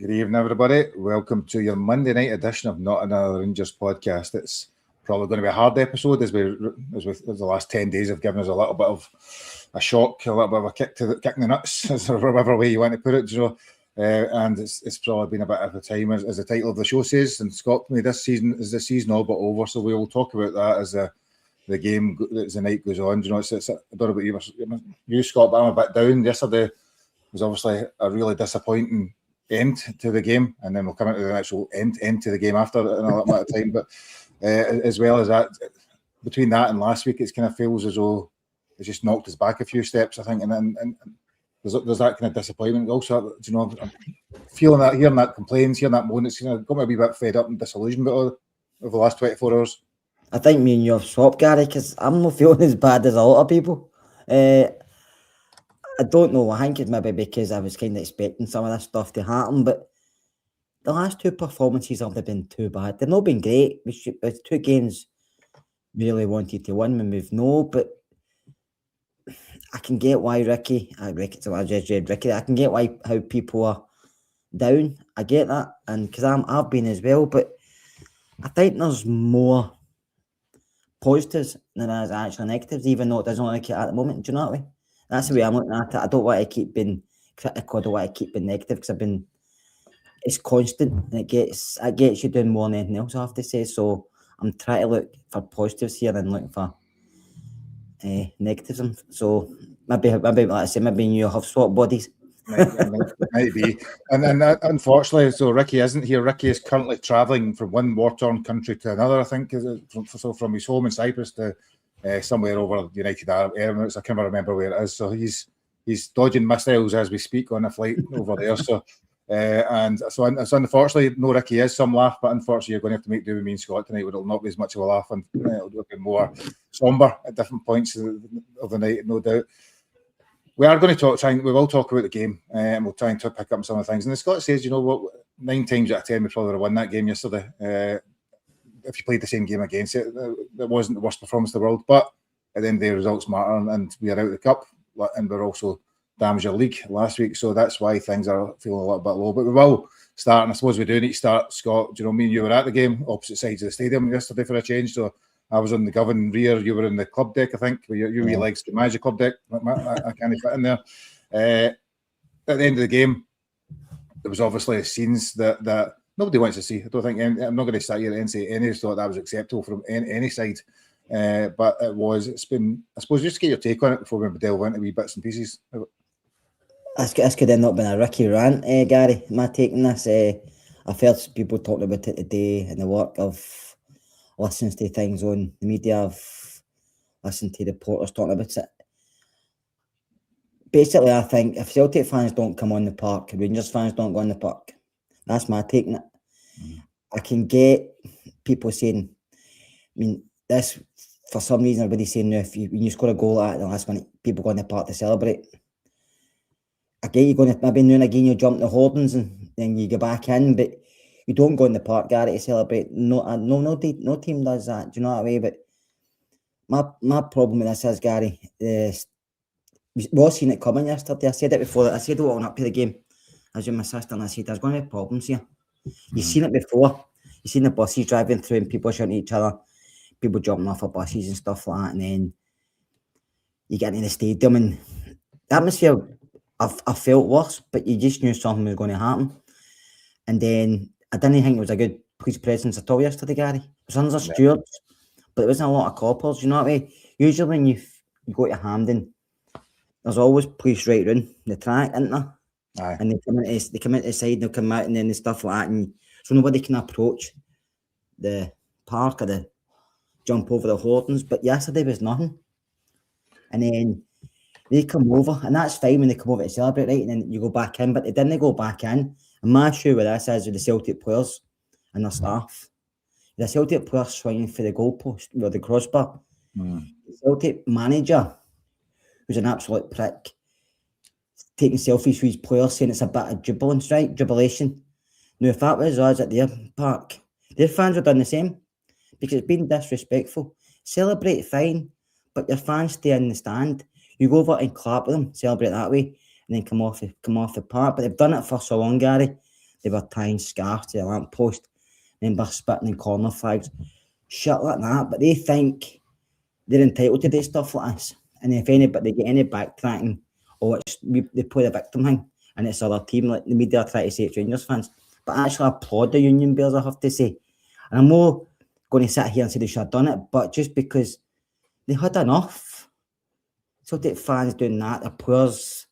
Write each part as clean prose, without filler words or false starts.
Good evening, everybody. Welcome to your Monday night edition of Not Another Rangers podcast. It's probably going to be a hard episode as the last 10 days have given us a little bit of a shock, a little bit of a kick in the nuts, or whatever way you want to put it, and it's probably been a bit of a time, as the title of the show says. And Scott, this season is the season all but over, so we will talk about that as the game as the night goes on. It's I don't know about you, Scott, but I'm a bit down. Yesterday was obviously a really disappointing end to the game, and then we'll come into the actual end to the game after in a little bit of time. But as well as that, between that and last week, it kind of feels as though it's just knocked us back a few steps, I think, and there's that kind of disappointment. Also, I'm feeling that, hearing that complaints, hearing that moan, it's got me a wee bit fed up and disillusioned over the last 24 hours. I think me and you have swapped, Gary, because I'm not feeling as bad as a lot of people. I don't know. I think it's maybe because I was kind of expecting some of this stuff to happen, but the last two performances haven't been too bad. They've not been great. It's two games we really wanted to win when we've no, but I can get why Ricky. I can get how people are down. I get that, and because I've been as well, but I think there's more positives than there's actually negatives, even though it doesn't look like it at the moment. Do you know what I mean? That's the way I'm looking at it. I don't want to keep being critical. I don't want to keep being negative because it's constant and it gets you doing more than anything else, I have to say. So I'm trying to look for positives here and look for negatives. So maybe like I say, maybe you have swap bodies. Might be. And unfortunately, so Ricky isn't here. Ricky is currently travelling from one war-torn country to another, I think, from his home in Cyprus to somewhere over the United Arab Emirates. I can't remember where it is. So he's dodging missiles as we speak on a flight over there. So so unfortunately, no Ricky is some laugh, but unfortunately you're going to have to make do with me and Scott tonight, where it'll not be as much of a laugh and it'll be more somber at different points of the night, no doubt. We are going to we will talk about the game, and we'll try and pick up some of the things. And as Scott says, 9 times out of 10 we probably would have won that game yesterday. If you played the same game against it, it wasn't the worst performance in the world. But at the end of the day, results matter, and we are out of the cup, and we're also damaged your league last week. So that's why things are feeling a little bit low. But we will start, and I suppose we do need to start. Scott, me and you were at the game, opposite sides of the stadium yesterday for a change. So I was on the Govan rear, you were in the club deck, I think. Your legs to manage the club deck. I can't fit in there. At the end of the game, there was obviously scenes that nobody wants to see. I don't think I'm not going to sit here and say any thought that was acceptable from any side. But it's been, I suppose, just get your take on it before we delve into wee bits and pieces. This could end up being a Ricky rant, Gary. My take on this, I've heard people talking about it today in the work of listening to things on the media. I've listened to reporters talking about it. Basically, I think if Celtic fans don't come on the park, Rangers fans don't go on the park. That's my take on it. I can get people saying, this, for some reason, everybody's saying, when you score a goal at the last minute, people go on the park to celebrate. I get you going to, maybe now and again you jump the hoardings and then you get back in, but you don't go in the park, Gary, to celebrate. No team does that. Do you know what I mean? But my problem with this is, Gary, we all seen it coming yesterday. I said it before. I said it walking up to the game. I was with my sister and I said, there's going to be problems here. You've seen it before. You've seen the buses driving through and people shouting at each other, people jumping off of buses and stuff like that. And then you get into the stadium and the atmosphere, I felt worse, but you just knew something was going to happen. And then I didn't think it was a good police presence at all yesterday, Gary. It was under stewards, but there wasn't a lot of coppers, you know what I mean? Usually when you go to Hampden, there's always police right around the track, isn't there? Aye. And they come into the side and they'll come out and then the stuff like that, and so nobody can approach the park or the jump over the hoardings. But yesterday was nothing. And then they come over, and that's fine when they come over to celebrate, right? And then you go back in, but they didn't go back in. And my issue with this is with the Celtic players and their staff. The Celtic players swinging for the goalpost with the crossbar. The Celtic manager, who's an absolute prick, taking selfies with his players, saying it's a bit of jubilance, right? Jubilation. Now, if that was us at their park, their fans would have done the same because it's been disrespectful. Celebrate, fine, but your fans stay in the stand. You go over and clap with them, celebrate that way, and then come off the park. But they've done it for so long, Gary, they were tying scarves to a lamppost, remember spitting in corner flags, shit like that. But they think they're entitled to do stuff like this. And if anybody they get any backtracking, they play the victim thing, and it's other team, like the media try to say it's Rangers fans. But I actually applaud the Union Bears, I have to say. And I'm more going to sit here and say they should have done it, but just because they had enough. Celtic fans doing that, the players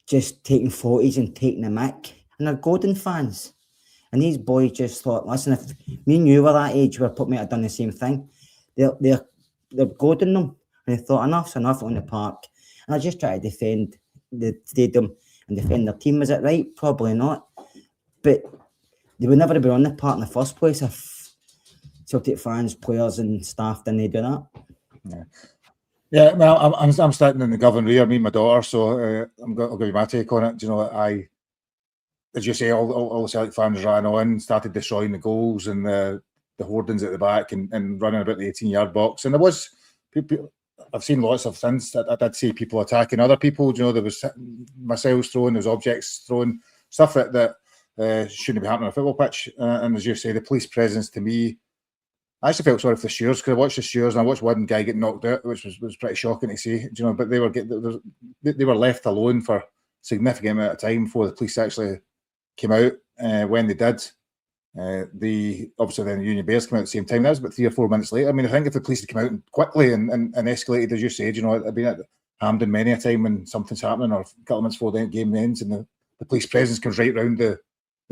just taking photos and taking the mic, and they're Gordon fans. And these boys just thought, listen, if me and you were that age, we might have done the same thing. They're goading them, and they thought enough's enough on the park. And I just try to defend the stadium and defend their team. Is it right? Probably not. But they would never have been on the park in the first place if Celtic fans, players, and staff didn't do that. Yeah, well, I'm starting in the Govan rear, me and my daughter, so I'll give you my take on it. You know, as you say, all the Celtic fans ran on, started destroying the goals and the hoardings at the back and running about the 18-yard box. And there was people, I've seen lots of things. I did see people attacking other people. You know, there was missiles thrown, there was objects thrown, stuff that shouldn't be happening on a football pitch. And as you say, the police presence, to me, I actually felt sorry for the stewards, because I watched the stewards and I watched one guy get knocked out, which was pretty shocking to see. You know, but they were left alone for a significant amount of time before the police actually came out. When they did, obviously then the Union Bears came out at the same time. That was about 3 or 4 minutes later. I mean, I think if the police had come out quickly and escalated, as you said, you know, I've been at Hampden many a time when something's happening or a couple of minutes before the game ends and the police presence comes right round the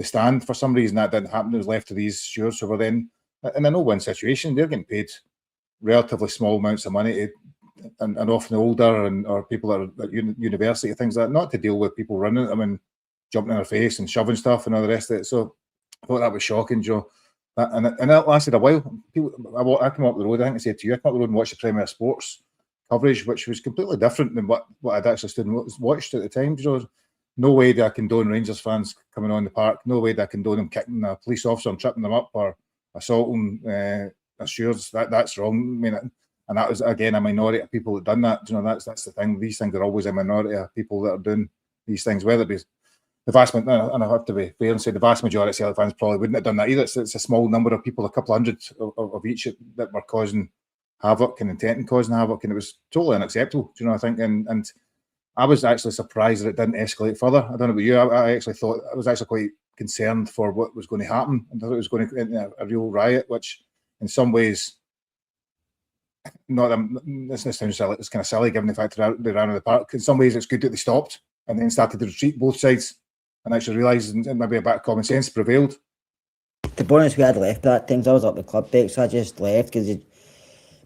stand. For some reason that didn't happen. It was left to these stewards who were then in a no-win situation. They're getting paid relatively small amounts of money and often older or people that are at university, things like that, not to deal with people running at them and jumping in their face and shoving stuff and all the rest of it. So I thought that was shocking, Joe. And that lasted a while. I came up the road, I think I said to you, I came up the road and watched the Premier Sports coverage, which was completely different than what I'd actually stood and watched at the time. Joe, no way do I condone Rangers fans coming on the park. No way do I condone them kicking a police officer and tripping them up or assaulting stewards. That's wrong. I mean, and that was again a minority of people that done that. You know, that's the thing. These things are always a minority of people that are doing these things. Whether it be the vast majority, and I have to be fair and say the vast majority of Celtic fans probably wouldn't have done that either. It's a small number of people, a couple hundred of each that were causing havoc and intending causing havoc, and it was totally unacceptable. Do you know? I think, and I was actually surprised that it didn't escalate further. I don't know about you. I actually thought I was actually quite concerned for what was going to happen. I thought it was going to end a real riot, which in some ways, this sounds silly, it's kind of silly given the fact that they ran out of the park. In some ways, it's good that they stopped and then started to retreat both sides and actually realised and maybe a bit of common sense prevailed. To be honest, we had left that things. I was up the club deck, so I just left because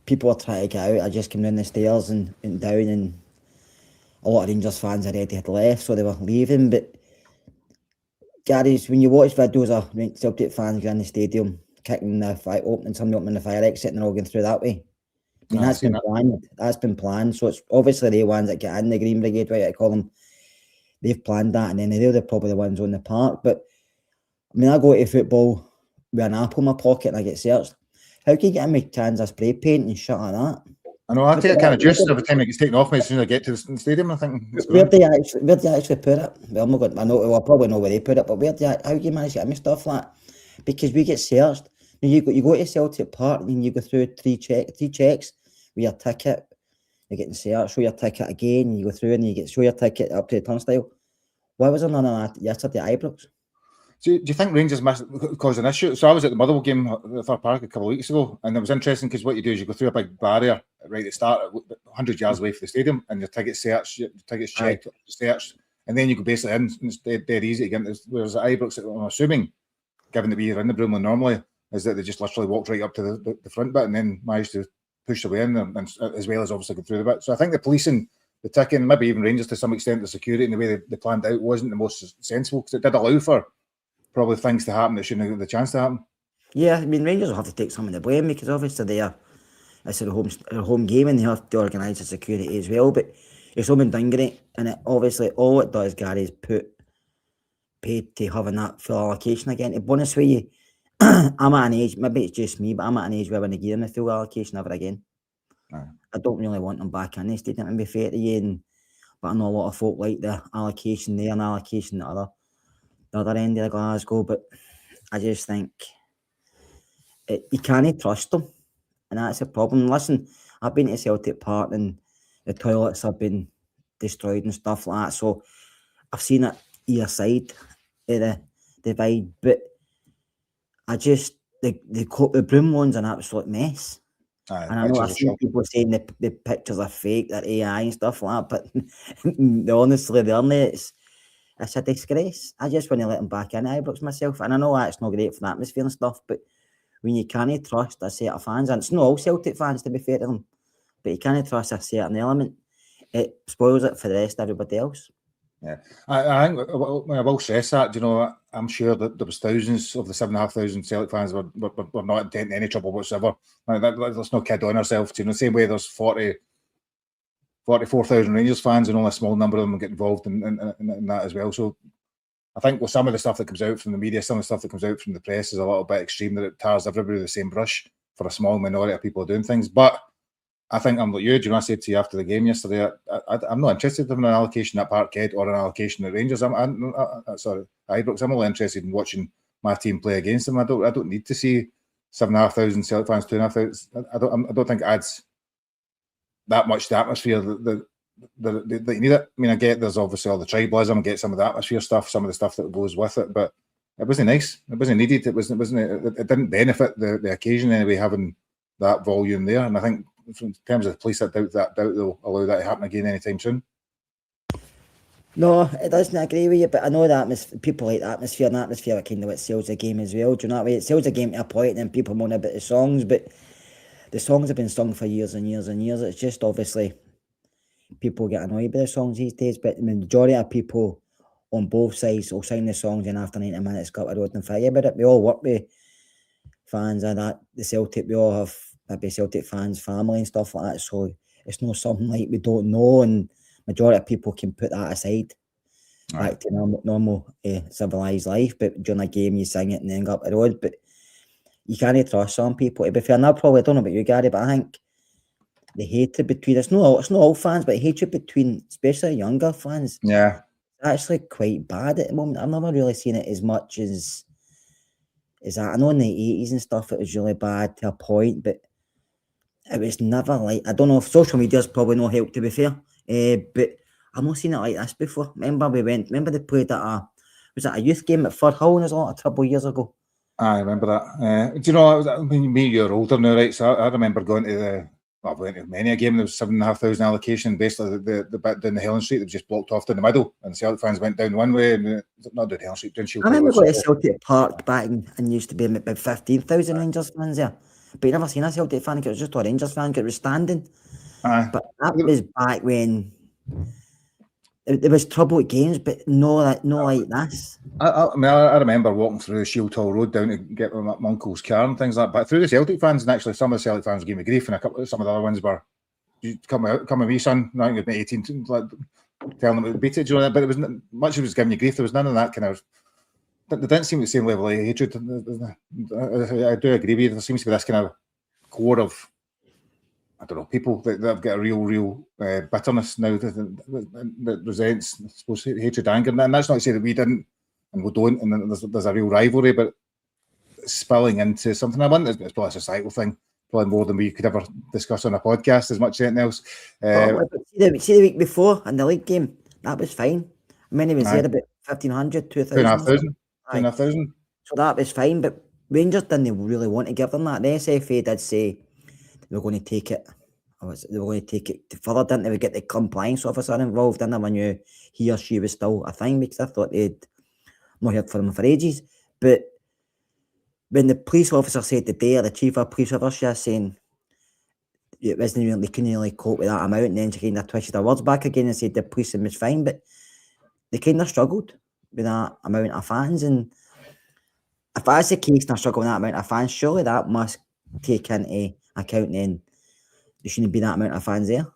people were trying to get out. I just came down the stairs and went down, and a lot of Rangers fans already had left, so they were leaving. But Gary's, when you watch videos of Celtic fans going in the stadium, kicking the fire, opening the fire exit, and they're all going through that way. I mean, that's been planned. That's been planned. So it's obviously the ones that get in the Green Brigade, right? I call them. They've planned that, and then they're probably the ones on the park. But I mean, I go to football with an apple in my pocket and I get searched. How can you get in with cans of spray paint and shit like that? I know, I take a kind of juice every time it gets taken off me as soon as I get to the stadium. I think where do you actually put it? Well, I'm not going. I probably know where they put it, but how do you manage to get me stuff like that? Because we get searched. You go to Celtic Park and you go through three checks with your ticket. You're getting searched. Show your ticket again, and you go through and you show your ticket up to the turnstile. Why was there none of that yesterday at Ibrox? So do you think Rangers caused an issue? So I was at the Motherwell game at Third Park a couple of weeks ago, and it was interesting because what you do is you go through a big barrier right at the start, 100 yards away from the stadium, and your ticket's searched, your ticket's checked, searched, and then you go basically in, and it's dead easy to get in. Whereas at Ibrox, I'm assuming, given that we're in the Broomley normally, is that they just literally walked right up to the front bit and then managed to push their way in, and as well as obviously go through the bit. So I think the policing, the ticking, maybe even Rangers to some extent, the security and the way they planned out wasn't the most sensible, because it did allow for probably things to happen that shouldn't have had the chance to happen. Yeah, I mean, Rangers will have to take some of the blame because obviously it's a home game and they have to organise the security as well. But it's all been done great, and obviously all it does, Gary, is paid to having that full allocation again. To be honest with you, I'm at an age, maybe it's just me, but I'm at an age where I want to give them the full allocation ever again. I don't really want them back in the stadium, to be fair to you, but I know a lot of folk like the allocation there and allocation the other. the other end of Glasgow, but I just think you can't trust them, and that's a problem. Listen, I've been to Celtic Park and the toilets have been destroyed and stuff like that, so I've seen it either side of the divide, but I just the Broom one's an absolute mess. Aye, And I know I've seen people saying the pictures are fake, they're AI and stuff like that, but honestly, they're not. It's a disgrace. I just want to let them back in Ibrox myself. And I know that's not great for the atmosphere and stuff, but when you can't trust a set of fans, and it's not all Celtic fans to be fair to them, but you can't trust a certain element, it spoils it for the rest of everybody else. Yeah, I think I will stress that. You know, I'm sure that there was thousands of the 7,500 Celtic fans were not intending any trouble whatsoever. Let's not kid on ourselves. You know, the same way there's 44,000 Rangers fans and only a small number of them get involved in that as well. So I think with some of the stuff that comes out from the media, some of the stuff that comes out from the press is a little bit extreme, that it tars everybody with the same brush for a small minority of people doing things. But I think I'm like you. Do you know, I said to you after the game yesterday, I'm not interested in an allocation at Parkhead or an allocation at Rangers. Sorry, Ibrox. I'm only interested in watching my team play against them. I don't need to see 7,500 Celtic fans, 2,500. I don't think it adds that much to the atmosphere that you need it. I mean, I get there's obviously all the tribalism, I get some of the atmosphere stuff, some of the stuff that goes with it, but it wasn't nice. It wasn't needed. It didn't benefit the occasion anyway, having that volume there. And I think in terms of the police, I doubt they'll allow that to happen again anytime soon. No, it doesn't agree with you, but I know that people like the atmosphere, and the atmosphere kind of what sells the game as well. Do you know what I mean? It sells the game to a point, and then people moan about the songs, but the songs have been sung for years and years and years. It's just obviously people get annoyed by the songs these days, but the majority of people on both sides will sing the songs and after 90 minutes go up the road and fight about it. We all work with fans and that. The Celtic, we all have maybe Celtic fans, family and stuff like that, so it's not something like we don't know, and majority of people can put that aside, back to normal civilised life. But during a game you sing it and then go up the road, but you can't trust some people. To be fair, and I probably don't know about you, Gary, but I think the hatred between it's not all fans, but hatred between especially younger fans, yeah, actually quite bad at the moment. I've never really seen it as much as that. I know in the 80s and stuff it was really bad to a point, but it was never like, I don't know if social media's probably no help, to be fair, but I've not seen it like this before. Remember they played at was it a youth game at Firhill, and there's a lot of trouble years ago. I remember that. Do you know, I mean, you're older now, right? So I remember going to I went to many a game. There was 7,500 allocation. Basically, the bit down the Helen Street that was just blocked off down the middle, and the Celtic fans went down one way, and not down Helen Street, down Shield. I remember going to Celtic Park back and used to be about 15,000 Rangers fans there, but you never seen a Celtic fan. It was just a Rangers fan. It was standing. But that was back when there was trouble at games, but no like this. I remember walking through Shield Hall Road down to get my uncle's car and things like that. But through the Celtic fans, and actually some of the Celtic fans gave me grief, and some of the other ones were, "You come with me, son." Now you've been 18, like telling them to beat it. You know, but it was much of it was giving you grief. There was none of that kind of. There didn't seem the same level of hatred. I do agree with you. There seems to be this kind of core of, I don't know, people that have got a real bitterness now that resents, I suppose, hatred, anger, and that's not to say that we didn't and we don't, and there's a real rivalry, but spilling into something. I wonder it's probably a societal thing, probably more than we could ever discuss on a podcast as much as anything else. See the week before in the league game, that was fine. Many was there about 1,500, 2,000. 2,500. So that was fine, but Rangers didn't really want to give them that. The SFA did say they were going to take it. They were going to take it further, didn't they? We get the compliance officer involved, and I knew he or she was still a thing, because I thought they'd not heard from him for ages. But when the police officer said today, or the chief of police officer saying it wasn't really, they couldn't really cope with that amount, and then she kind of twisted her words back again and said the policing was fine, but they kind of struggled with that amount of fans. And if that's the case, and they're struggling with that amount of fans, surely that must take into account then there shouldn't be that amount of fans there.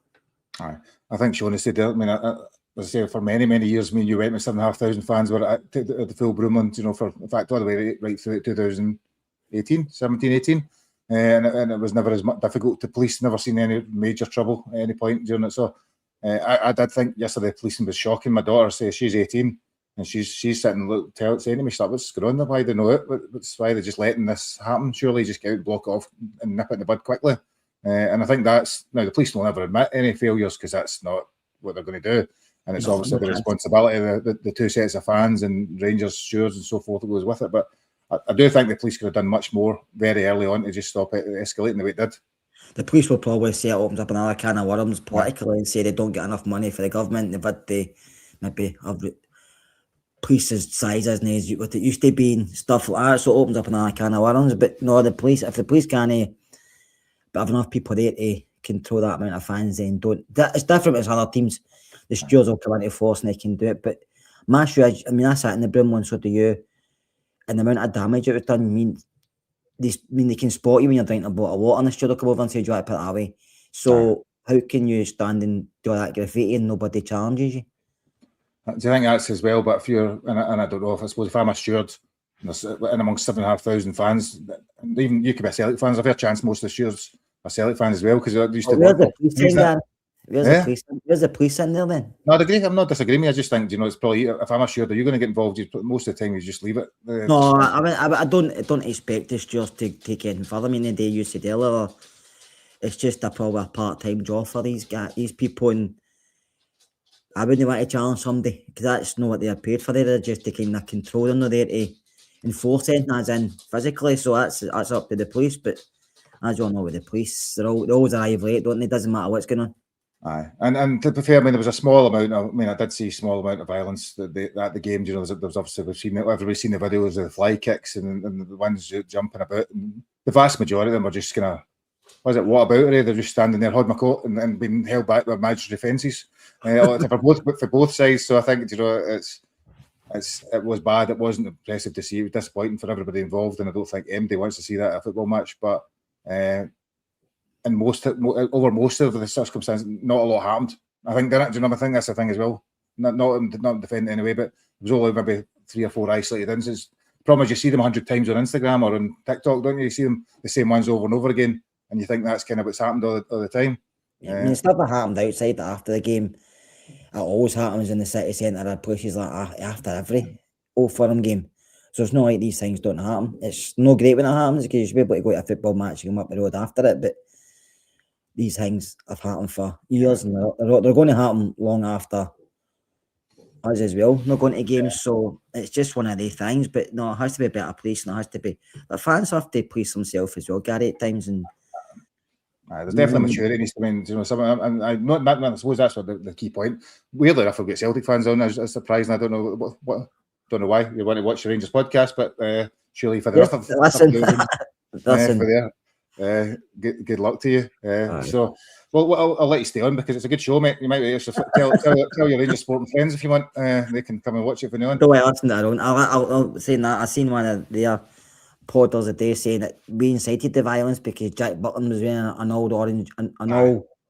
Aye. I think Sean said that. I mean, as I say, for many years, I mean, you went with 7,500 fans were at the full Broomland, you know, for in fact all the way right through 17, 18. And it was never as much difficult to police, never seen any major trouble at any point during it. So I did think yesterday policing was shocking. My daughter says she's 18. and she's sitting saying to me, "Stop, what's going on? Why they know it? Why they're just letting this happen? Surely just get out, block it off, and nip it in the bud quickly." And I think that's now the police will never admit any failures because that's not what they're going to do, and it's obviously the responsibility of the two sets of fans and Rangers stewards and so forth that goes with it. But I do think the police could have done much more very early on to just stop it escalating the way it did. The police will probably say it opens up another can of worms politically and say they don't get enough money for the government. But they maybe have police's size isn't as what it used to be and stuff like that. So it opens up another can of worms. But no, the police, if the police can't have enough people there to control that amount of fans, then don't. It's different as other teams. The stewards will come into force and they can do it. But my issue, I sat in the broom one, so do you. And the amount of damage it was done, they can spot you when you're drinking a bottle of water, and the steward will come over and say, "Do you want to put that away?" So how can you stand and do that graffiti and nobody challenges you? Do you think that's as well? But if you're, and I don't know, if I'm a steward and amongst 7,500 fans, and even you could be Celtic fans, I've had a chance most of the stewards are Celtic fans as well because I used to work. Where's the police in there then? No, I agree. I'm not disagreeing. I just think, it's probably, if I'm assured that you're going to get involved, most of the time you just leave it. No, I don't expect the stewards to take anything further. I mean, the day you said earlier, it's just probably a part-time job for these people, and I wouldn't want to challenge somebody because that's not what they're paid for. They're just to kind of control them. They're there to enforce anything as in physically. So that's up to the police. But as you all know with the police, they always arrive late, don't they? It doesn't matter what's going on. Aye, and to be fair, I mean, there was a small amount. I did see a small amount of violence at the game. There was obviously everybody's seen the videos of the fly kicks and the ones jumping about. And the vast majority of them are just kind of, what about it? They're just standing there, holding my coat and being held back by imaginary fences for both sides. So I think it was bad. It wasn't impressive to see. It was disappointing for everybody involved, and I don't think anybody wants to see that at a football match. But and over most of the circumstances, not a lot happened. I think, didn't it? Do you know? I think that's the thing as well. Not defending anyway, but it was only maybe 3 or 4 isolated incidents. The problem is you see them 100 times on Instagram or on TikTok, don't you? You see them the same ones over and over again, and you think that's kind of what's happened all the time. I mean, stuff that happened outside after the game. It always happens in the city centre or places like after every Old Firm game. So it's not like these things don't happen. It's not great when it happens because you should be able to go to a football match and come up the road after it, but these things have happened for years and they're going to happen long after us as well. Not going to games, so it's just one of these things. But no, it has to be a better police, and it has to be. But fans have to police themselves as well, Gary, at times. And there's definitely maturity needs to be. I suppose that's what the key point. Weirdly enough, I've got Celtic fans on. It's surprising. I don't know don't know why you want to watch the Rangers podcast, but surely for the rest of listen. Good luck to you. So, well, I'll let you stay on because it's a good show, mate. You might be able to tell your Rangers sporting friends if you want. They can come and watch it for now. Don't worry, listen. I'll say that. I seen one of their podders a day saying that we incited the violence because Jack Butland was wearing an old orange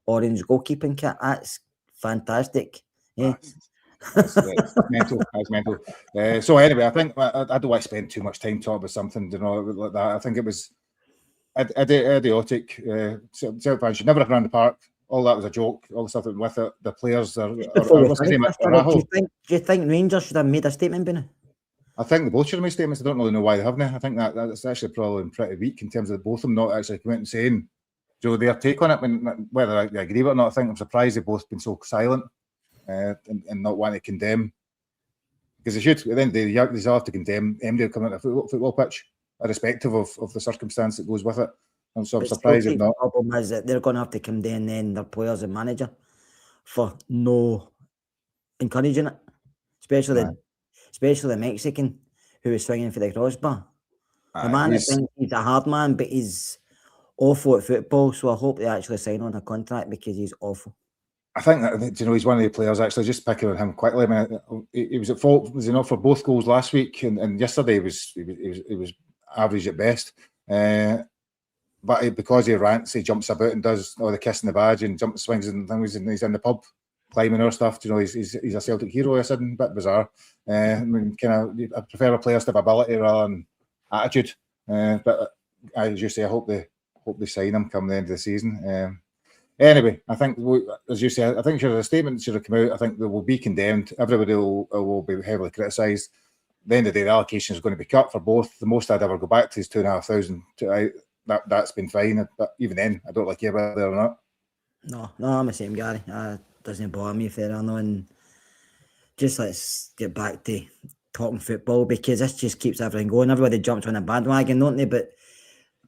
goalkeeping kit. That's fantastic. Yeah. That's mental. That's mental. So anyway, I think I don't want to spend too much time talking about something, like that. I think it was idiotic. Celtic fans should never have run the park. All that was a joke. All the stuff that went with it. The players are. Do you think Rangers should have made a statement, Benny? I think they both should have made statements. I don't really know why they haven't. I think that's actually probably pretty weak in terms of both of them not actually coming out and saying their take on it. Whether I agree with it or not, I think I'm surprised they've both been so silent. And not want to condemn, because they should. At the end of the day, they have to condemn anybody coming to a football pitch, irrespective of the circumstance that goes with it. And so I'm surprised if not. The problem is that they're going to have to condemn then their players and manager for no encouraging it, especially the Mexican who was swinging for the crossbar. The man, he's a hard man, but he's awful at football. So I hope they actually sign on a contract because he's awful. I think that he's one of the players. Actually, just picking on him quickly. I mean, he was at fault, was he not, for both goals last week, and yesterday he was average at best. But because he rants, he jumps about and does all the kissing the badge and swings and things, and he's in the pub climbing or stuff. He's a Celtic hero. I said, a bit bizarre. I mean, I prefer a players to have ability rather than attitude. But as you say, I hope they sign him come the end of the season. Anyway, I think, as you said, I think the statement should have come out. I think they will be condemned. Everybody will be heavily criticised. At the end of the day, the allocation is going to be cut for both. The most I'd ever go back to is 2,500. That's been fine. But even then, I don't like you whether or not. No, I'm the same, Gary. Doesn't bother me if they're on. And just let's get back to talking football, because this just keeps everything going. Everybody jumps on a bandwagon, don't they? But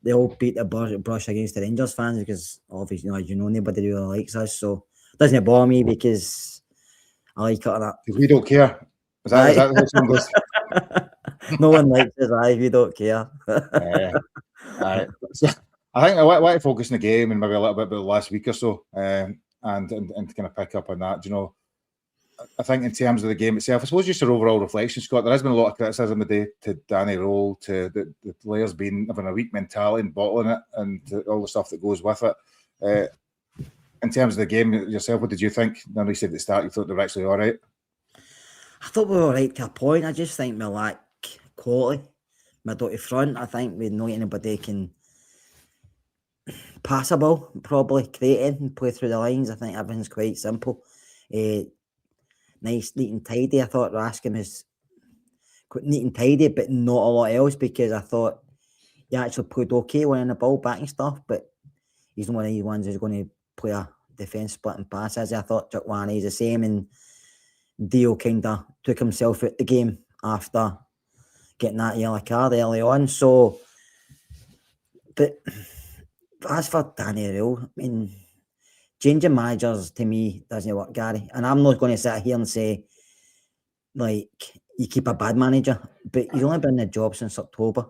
they all beat the brush against the Rangers fans because obviously, nobody really likes us. So it doesn't bother me because I like it or that. Because we don't care. Is that how song goes? No one likes us, we don't care. So I think I want to focus on the game and maybe a little bit about the last week or so, and kind of pick up on that. I think in terms of the game itself, I suppose just your overall reflection, Scott, there has been a lot of criticism today to Danny Rowe, to the players having a weak mentality and bottling it, and all the stuff that goes with it. In terms of the game yourself, what did you think? Now you said at the start you thought they were actually all right. I thought we were all right to a point. I just think we lack quality, middle to front. I think we know anybody can pass a ball, probably create it and play through the lines. I think everything's quite simple. Nice, neat and tidy. I thought Raskin was quite neat and tidy, but not a lot else, because I thought he actually played okay winning the ball back and stuff, but he's not one of these ones who's going to play a defence splitting passes. I thought Chukwani is the same, and Dio kind of took himself out the game after getting that yellow card early on. So, but as for Danny Rowe, I mean, changing managers to me doesn't work, Gary. And I'm not going to sit here and say, like, you keep a bad manager, but he's only been in the job since October. I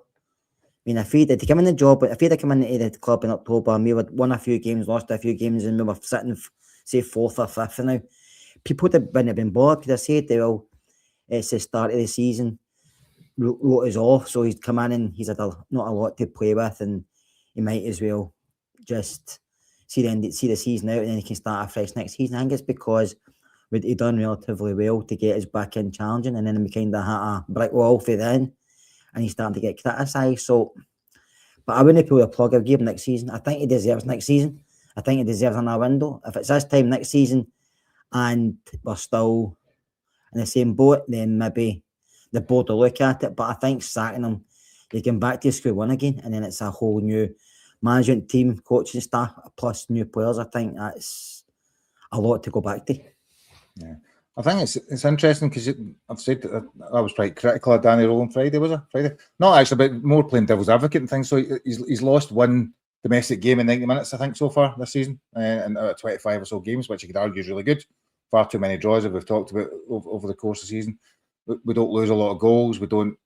mean, if he'd come in into the club in October and we would won a few games, lost a few games, and we were sitting, say, 4th or 5th now, people wouldn't have been bothered, because I said, well, it's the start of the season, wrote us off, so he's come in and he's had not a lot to play with, and he might as well just see the season out, and then he can start afresh next season. I think it's because he done relatively well to get us back in challenging, and then we kind of hit a brick wall for then, and he's starting to get criticised. So, but I wouldn't pull the plug. I'll give him next season. I think he deserves next season. I think he deserves another window. If it's this time next season and we're still in the same boat, then maybe the board will look at it. But I think sacking him, you get back to square one again, and then it's a whole new management team, coaching staff, plus new players. I think that's a lot to go back to. Yeah, I think it's interesting because I've said that I was quite critical of Danny Rowe on Friday. Was it Friday? Not actually, but more playing devil's advocate and things. So he's lost one domestic game in 90 minutes, I think, so far this season, and out of 25 or so games, which you could argue is really good. Far too many draws, as we've talked about over the course of the season. We don't lose a lot of goals. We don't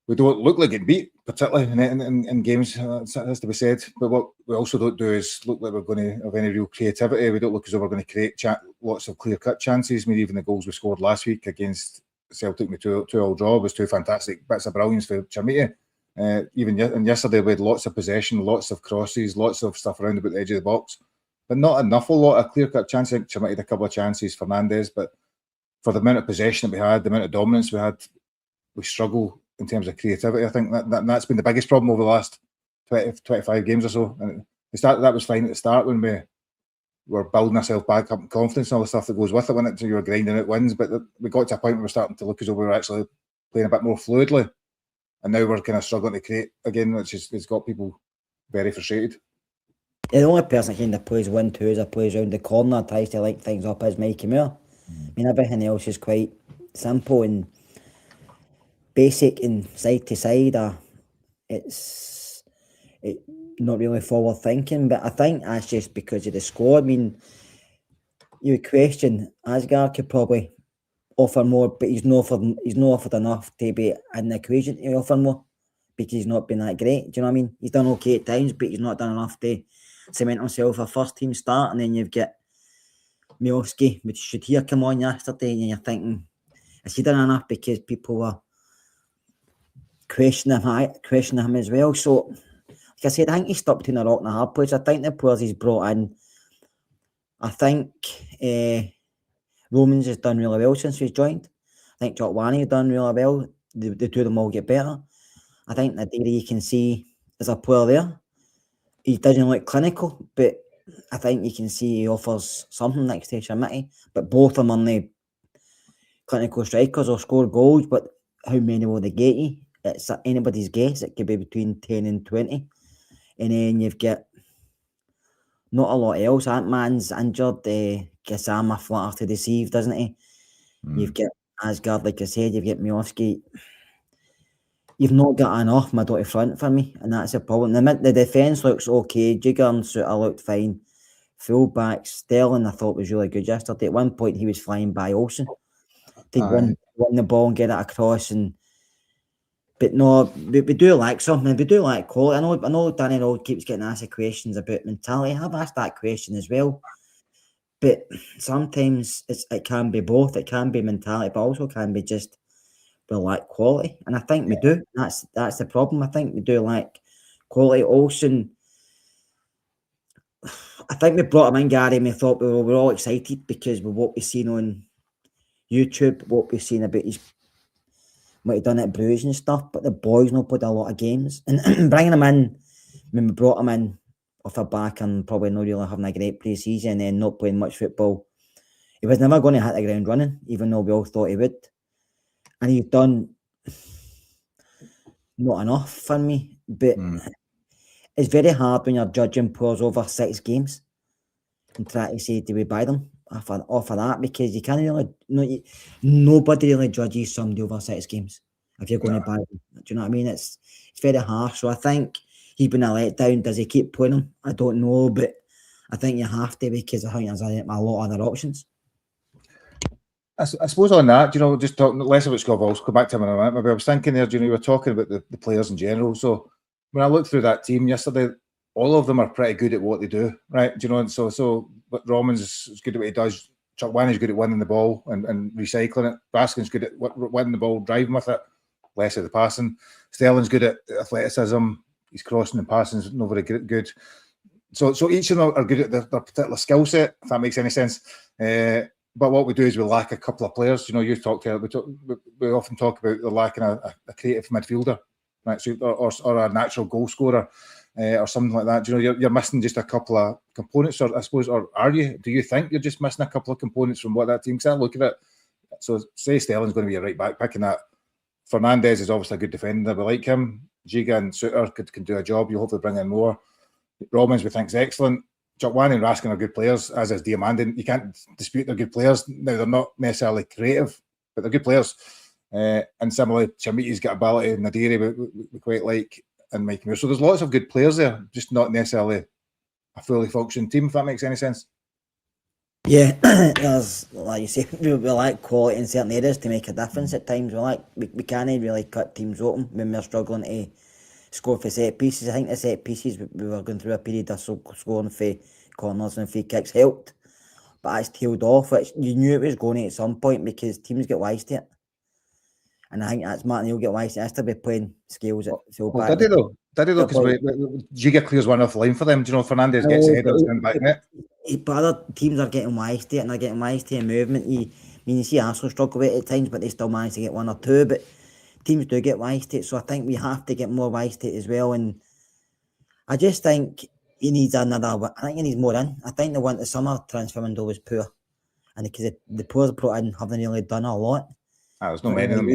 look like getting beat, particularly in games, has to be said. But what we also don't do is look like we're going to have any real creativity. We don't look as though we're going to create lots of clear-cut chances. I mean, even the goals we scored last week against Celtic with 2-2 draw was two fantastic bits of brilliance for Chermiti. Even yesterday, we had lots of possession, lots of crosses, lots of stuff around about the edge of the box, but not an awful lot of clear-cut chances. I think Chermiti had a couple of chances, Fernandez, but for the amount of possession that we had, the amount of dominance we had, we struggle in terms of creativity. I think that's been the biggest problem over the last 25 games or so. And that was fine at the start when we were building ourselves back up in confidence and all the stuff that goes with it when you were grinding out wins. But we got to a point where we're starting to look as though we were actually playing a bit more fluidly. And now we're kind of struggling to create again, which has got people very frustrated. Yeah, the only person that kind of plays 1-2s or plays round the corner, tries to link things up, is Mikey Moore. I mean, everything else is quite simple and basic and side to side. It's not really forward thinking, but I think that's just because of the squad. I mean, you would question Asgard could probably offer more, but he's not offered enough to be in the equation to offer more, because he's not been that great. Do you know what I mean? He's done okay at times, but he's not done enough to cement himself a first team start. And then you've got Miovski, which should here come on yesterday, and you're thinking, has he done enough? Because people were questioning him as well. So, like I said, I think he's stuck between a rock and a hard place. I think the players he's brought in, I think Romans has done really well since he's joined. I think Jotwani has done really well. The two of them all get better. I think Nadiri, you can see there's a player there. He doesn't look clinical, but I think you can see he offers something next to Shamiti, but both of them are the clinical strikers or score goals, but how many will they get you? It's anybody's guess. It could be between 10 and 20. And then you've got not a lot else. Ant-Man's injured. Kasama flatters to deceive, doesn't he? You've got Asgard, like I said, you've got Miovski. You've not got enough middle to front for me, and that's a problem. The defence looks okay. Jigger and Suter looked fine. Fullback Sterling, I thought was really good yesterday. At one point, he was flying by Olsen to win the ball and get it across. But no, we do like something. We do like quality. I know Danny Rose keeps getting asked questions about mentality. I've asked that question as well. But sometimes it can be both. It can be mentality, but also can be just we like quality. And I think we do. That's the problem. I think we do like quality. Olsen, I think we brought him in, Gary, and we thought we were all excited because of what we've seen on YouTube, what we've seen about his what he done at Bruges and stuff. But the boy's not played a lot of games. And bringing him in, when we brought him in off a back and probably not really having a great pre-season and then not playing much football, he was never going to hit the ground running, even though we all thought he would. And he's done not enough for me. But it's very hard when you're judging players over 6 games and try to say, do we buy them off of that? Because you can't really, nobody really judges somebody over 6 games if you're going to buy them. Do you know what I mean? It's very harsh. So I think he's been a letdown. Does he keep playing him? I don't know, but I think you have to because I think there's a lot of other options. I suppose on that, just talking less about Scott Vols, go back to him in a minute. Maybe I was thinking there, you were talking about the players in general. So when I looked through that team yesterday, all of them are pretty good at what they do, right? And so but Romans is good at what he does. Chuck Wanney's good at winning the ball and recycling it. Baskin's good at winning the ball, driving with it, less of the passing. Sterling's good at athleticism. He's crossing and passing is not very good. So each of them are good at their particular skill set, if that makes any sense. But what we do is we lack a couple of players. We often talk about the lacking a creative midfielder, right? So, or a natural goal scorer, or something like that. You're missing just a couple of components, or I suppose, or are you? Do you think you're just missing a couple of components from what that team can look at it? So say Sterling's going to be a right back picking that. Fernandez is obviously a good defender. We like him. Giga and Suter can do a job. You'll hopefully bring in more. Robbins we think is excellent. Chukwane and Raskin are good players, as is Diamandin. You can't dispute they're good players. Now, they're not necessarily creative, but they're good players. And similarly, Chamiti's got ability, Nadiri we quite like, and Mike Moore. So there's lots of good players there, just not necessarily a fully functioning team, if that makes any sense. Yeah, there's, like you say, we like quality in certain areas to make a difference at times. We can't really cut teams open when we're struggling to score for set pieces. I think the set pieces, we were going through a period of scoring for corners and free kicks helped, but it's tailed off, which you knew it was going at some point because teams get wise to it. And I think that's Martin Neil get wise to it. Has to be playing skills at full-back. Did he though? Because Giga clears one off the line for them. Fernandez gets ahead of him back net. But other teams are getting wise to it, and they're getting wise to the movement. You see Arsenal struggle with it at times, but they still manage to get 1 or 2. But teams do get wise to it, so I think we have to get more wise to it as well. And I just think he needs another. I think he needs more in. I think the summer transfer window was poor, and because the players brought in haven't really done a lot. There's not many of them.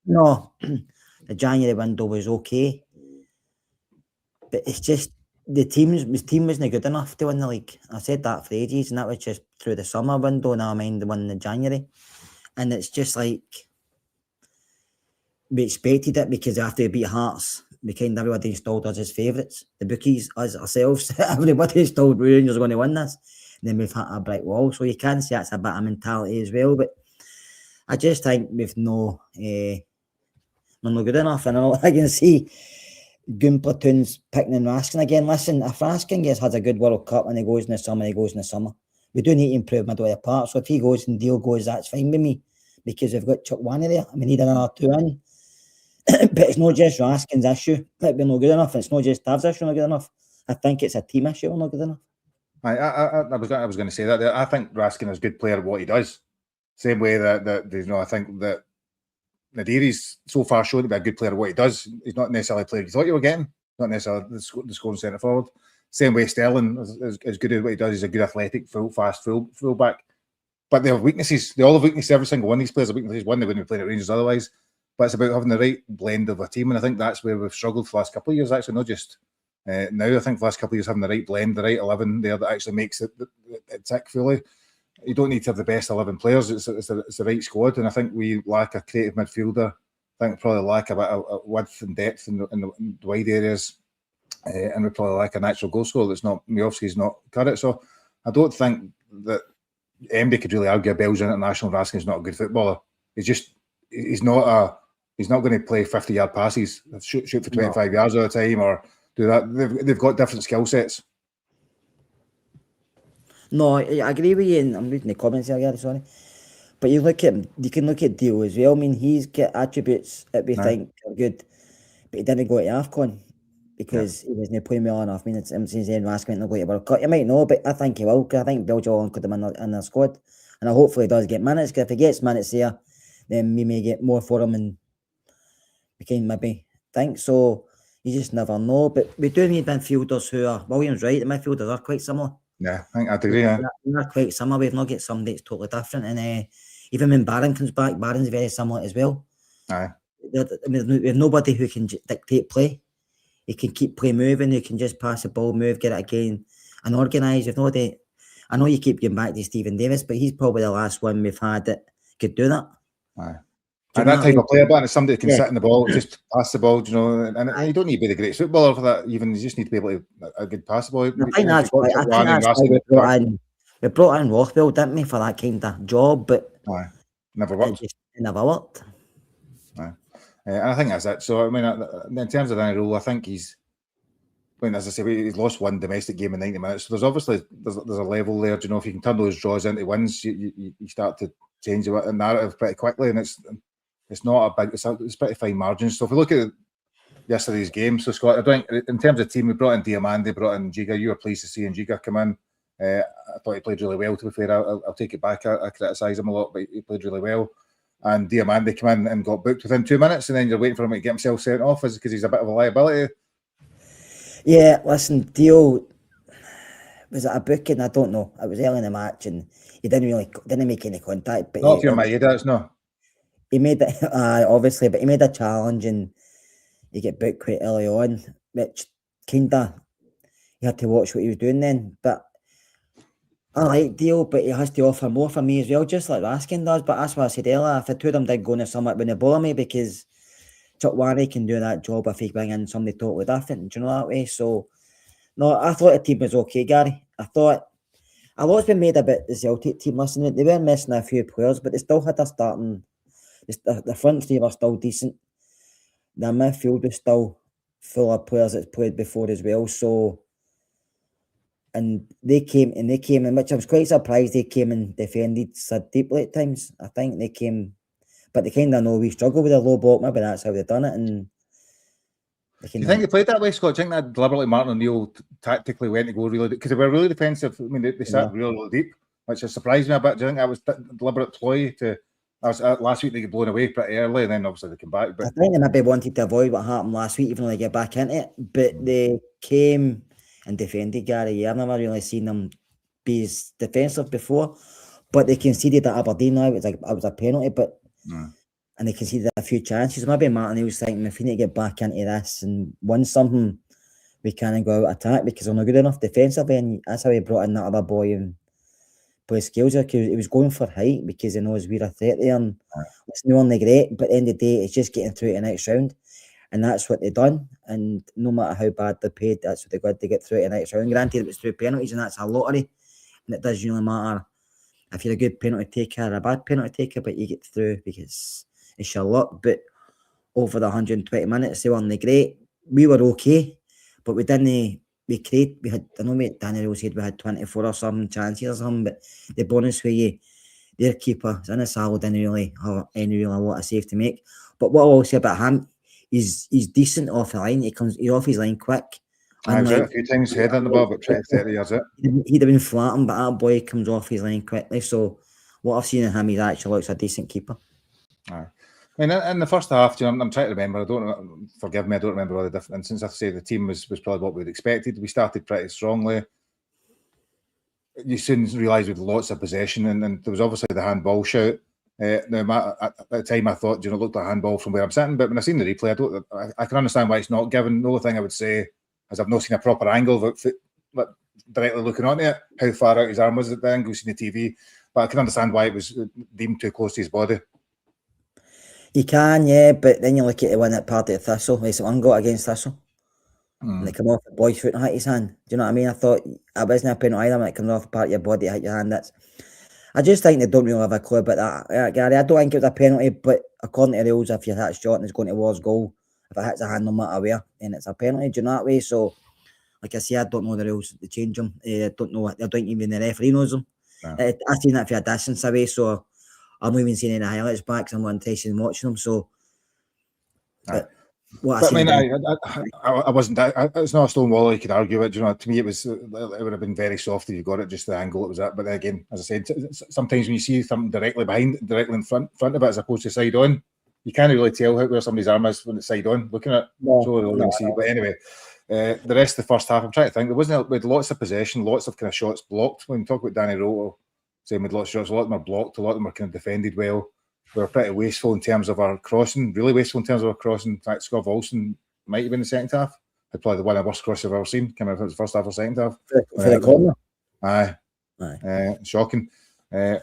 No, the January window was okay, but it's just the team wasn't good enough to win the league. I said that for ages, and that was just through the summer window. Now I mind the one in January, and it's just like we expected it because after we beat Hearts, everybody installed us as favourites. The bookies, us ourselves, everybody installed Rangers are going to win this. And then we've hit a brick wall, so you can say that's a bit of mentality as well. But I just think we're not good enough. And I can see Goon Platoon's picking and Raskin again. Listen, if Raskin had a good World Cup and he goes in the summer, we do need to improve middle of the park. So if he goes and Deal goes, that's fine with me because we've got Chuck Wanney there and we need another 2 in. But it's not just Raskin's issue that we're not good enough. It's not just Tav's issue we're not good enough. I think it's a team issue we're not good enough. I was going to say that. I think Raskin is a good player at what he does. Same way that I think that Nadiri's so far shown to be a good player at what he does. He's not necessarily a player you thought you were getting. Not necessarily the scoring centre forward. Same way Sterling is good at what he does. He's a good athletic, fast fullback. But they have weaknesses. They all have weaknesses. Every single one of these players have weaknesses. One, they wouldn't be playing at Rangers otherwise. But it's about having the right blend of a team. And I think that's where we've struggled for the last couple of years, actually, not just now. I think the last couple of years having the right blend, the right 11 there that actually makes it tick fully. You don't need to have the best 11 players. It's the right squad. And I think we lack a creative midfielder. I think we probably lack a bit of width and depth in the wide areas. And we probably lack a natural goal scorer that's not, Miovski's not cut it. So I don't think that MD could really argue a Belgian international Raskin's not a good footballer. He's not going to play 50-yard passes, shoot for 25 yards all the time, or do that. They've got different skill sets. No, I agree with you, and I'm reading the comments here, Gary, sorry. But you can look at Dio as well. I mean, he's got attributes that we think are good, but he didn't go to AFCON because he wasn't playing well enough. I mean, it's since then Raskin not going to World Cup. You might know, but I think he will, because I think Belgium will include him in their squad, and I hopefully does get minutes, because if he gets minutes there, then we may get more for him, and we can maybe think. So you just never know. But we do need midfielders who are, William's right, the midfielders are quite similar. Yeah, I think I'd agree. They're quite similar. We've not got somebody that's totally different. And even when Barron comes back, Barron's very similar as well. Aye. I mean, we have nobody who can dictate play. He can keep play moving. He can just pass the ball, move, get it again, and organise. I know you keep going back to Stephen Davis, but he's probably the last one we've had that could do that. Aye. And that type of player, but it's somebody that can sit in the ball, just pass the ball, and you don't need to be the greatest footballer for that. Even you just need to be able to a good pass the ball. I think that's why we brought in Rothwell, didn't we, for that kind of job, but never worked. It never worked. And I think that's it. So I mean, in terms of Danny Rule, I think he's lost one domestic game in 90 minutes. So there's obviously there's a level there. If you can turn those draws into wins, you start to change the narrative pretty quickly, and it's not a big, it's pretty fine margins. So if we look at yesterday's game, so Scott, I think in terms of team, we brought in Diamande, brought in Giga. You were pleased to see Giga come in. I thought he played really well, to be fair. I'll take it back. I criticise him a lot, but he played really well. And Diamande came in and got booked within 2 minutes, and then you're waiting for him to get himself sent off because he's a bit of a liability. Yeah, listen, Dio, was it a booking? I don't know. It was early in the match, and he didn't make any contact. But not if you're Maeda, it's no. He made it, obviously, but he made a challenge, and he get booked quite early on, which kinda you had to watch what he was doing then. But I like Dio, but he has to offer more for me as well, just like Raskin does. But that's what I said earlier. If the two of them did go into somewhat, it wouldn't bother me, because Chuck Warry can do that job if he bring in somebody totally different. Do you know that way? So, no, I thought the team was okay, Gary. I thought a lot's been made about the Celtic team. Listen, they were missing a few players, but they still had a starting. The front three were still decent. The midfield was still full of players that's played before as well. So, and they came, in which I was quite surprised they came and defended so deeply at times. I think they came, but they kind of know we struggle with a low block. Maybe that's how they've done it. And do you think they played that way, Scott? Do you think that deliberately Martin O'Neill tactically went to go really, because they were really defensive? I mean, they sat really deep, which has surprised me a bit. Do you think that was a deliberate ploy to? Last week they get blown away pretty early, and then obviously they came back. But I think they maybe wanted to avoid what happened last week, even though they get back into it. But they came and defended Gary. I've never really seen them be as defensive before. But they conceded at Aberdeen now. It was a penalty, but and they conceded a few chances. Maybe Martin was thinking, if we need to get back into this and win something, we can't go out attack because we're not good enough defensively. And that's how he brought in that other boy and play skills there, because he was going for height because he knows we're a threat there, and it's not only great, but at the end of the day, it's just getting through to the next round, and that's what they've done. And no matter how bad they're paid, that's what they've got to get through to the next round. Granted, it was through penalties, and that's a lottery, and it doesn't really matter if you're a good penalty taker or a bad penalty taker, but you get through because it's your luck. But over the 120 minutes, they weren't great. We were okay, but we didn't. I know Daniel said we had 24 or some chances or something, but the bonus for you, their keeper, Zanisalo didn't really have any a lot of save to make. But what I will say about him, he's decent off the line. He's off his line quick. I was a few times head on the ball, but 30 years it. He'd have been flattened, but that boy comes off his line quickly. So what I've seen in him, he actually looks a decent keeper. I mean, in the first half, I'm trying to remember. Forgive me, I don't remember all the different instances. I have to say the team was probably what we'd expected. We started pretty strongly. You soon realised with lots of possession, and there was obviously the handball shout. Now, at the time, I thought, it looked like a handball from where I'm sitting, but when I seen the replay, I can understand why it's not given. The only thing I would say is I've not seen a proper angle that directly looking on it, how far out his arm was at the angle, seen the TV, but I can understand why it was deemed too close to his body. You can, yeah, but then you look at the one at Party of Thistle, it's one got against Thistle. And they come off the boy's foot and hit his hand. Do you know what I mean? I thought I wasn't a penalty either when it comes off part of your body, hit your hand. I just think they don't really have a clue about that, Gary. I don't think it was a penalty, but according to the rules, if you hit a shot and it's going towards goal, if it hits a hand no matter where, then it's a penalty. Do you know that way? So, like I say, I don't know the rules. They change them. I don't know. I don't even the referee knows them. No. I've seen that for a distance away, so I'm not even seeing any highlights back because I'm not interested in watching them. So, but I mean, I wasn't. It's not a stone wall you could argue it. To me, it would have been very soft if you got it just the angle it was at. But then again, as I said, sometimes when you see something directly in front of it, as opposed to side on, you can't really tell where somebody's arm is when it's side on. Looking at it, But anyway, the rest of the first half, I'm trying to think. There wasn't with lots of possession, lots of kind of shots blocked. When we talk about Danny Rowe, saying with lots of shots, a lot of them are blocked, a lot of them are kind of defended well. We were pretty wasteful in terms of our crossing, really wasteful in terms of our crossing. In fact, Scott Olsen might have been the second half. Had probably the one of the worst crosses I've ever seen. Came out for the first half or second half. For the corner? Aye. Shocking. But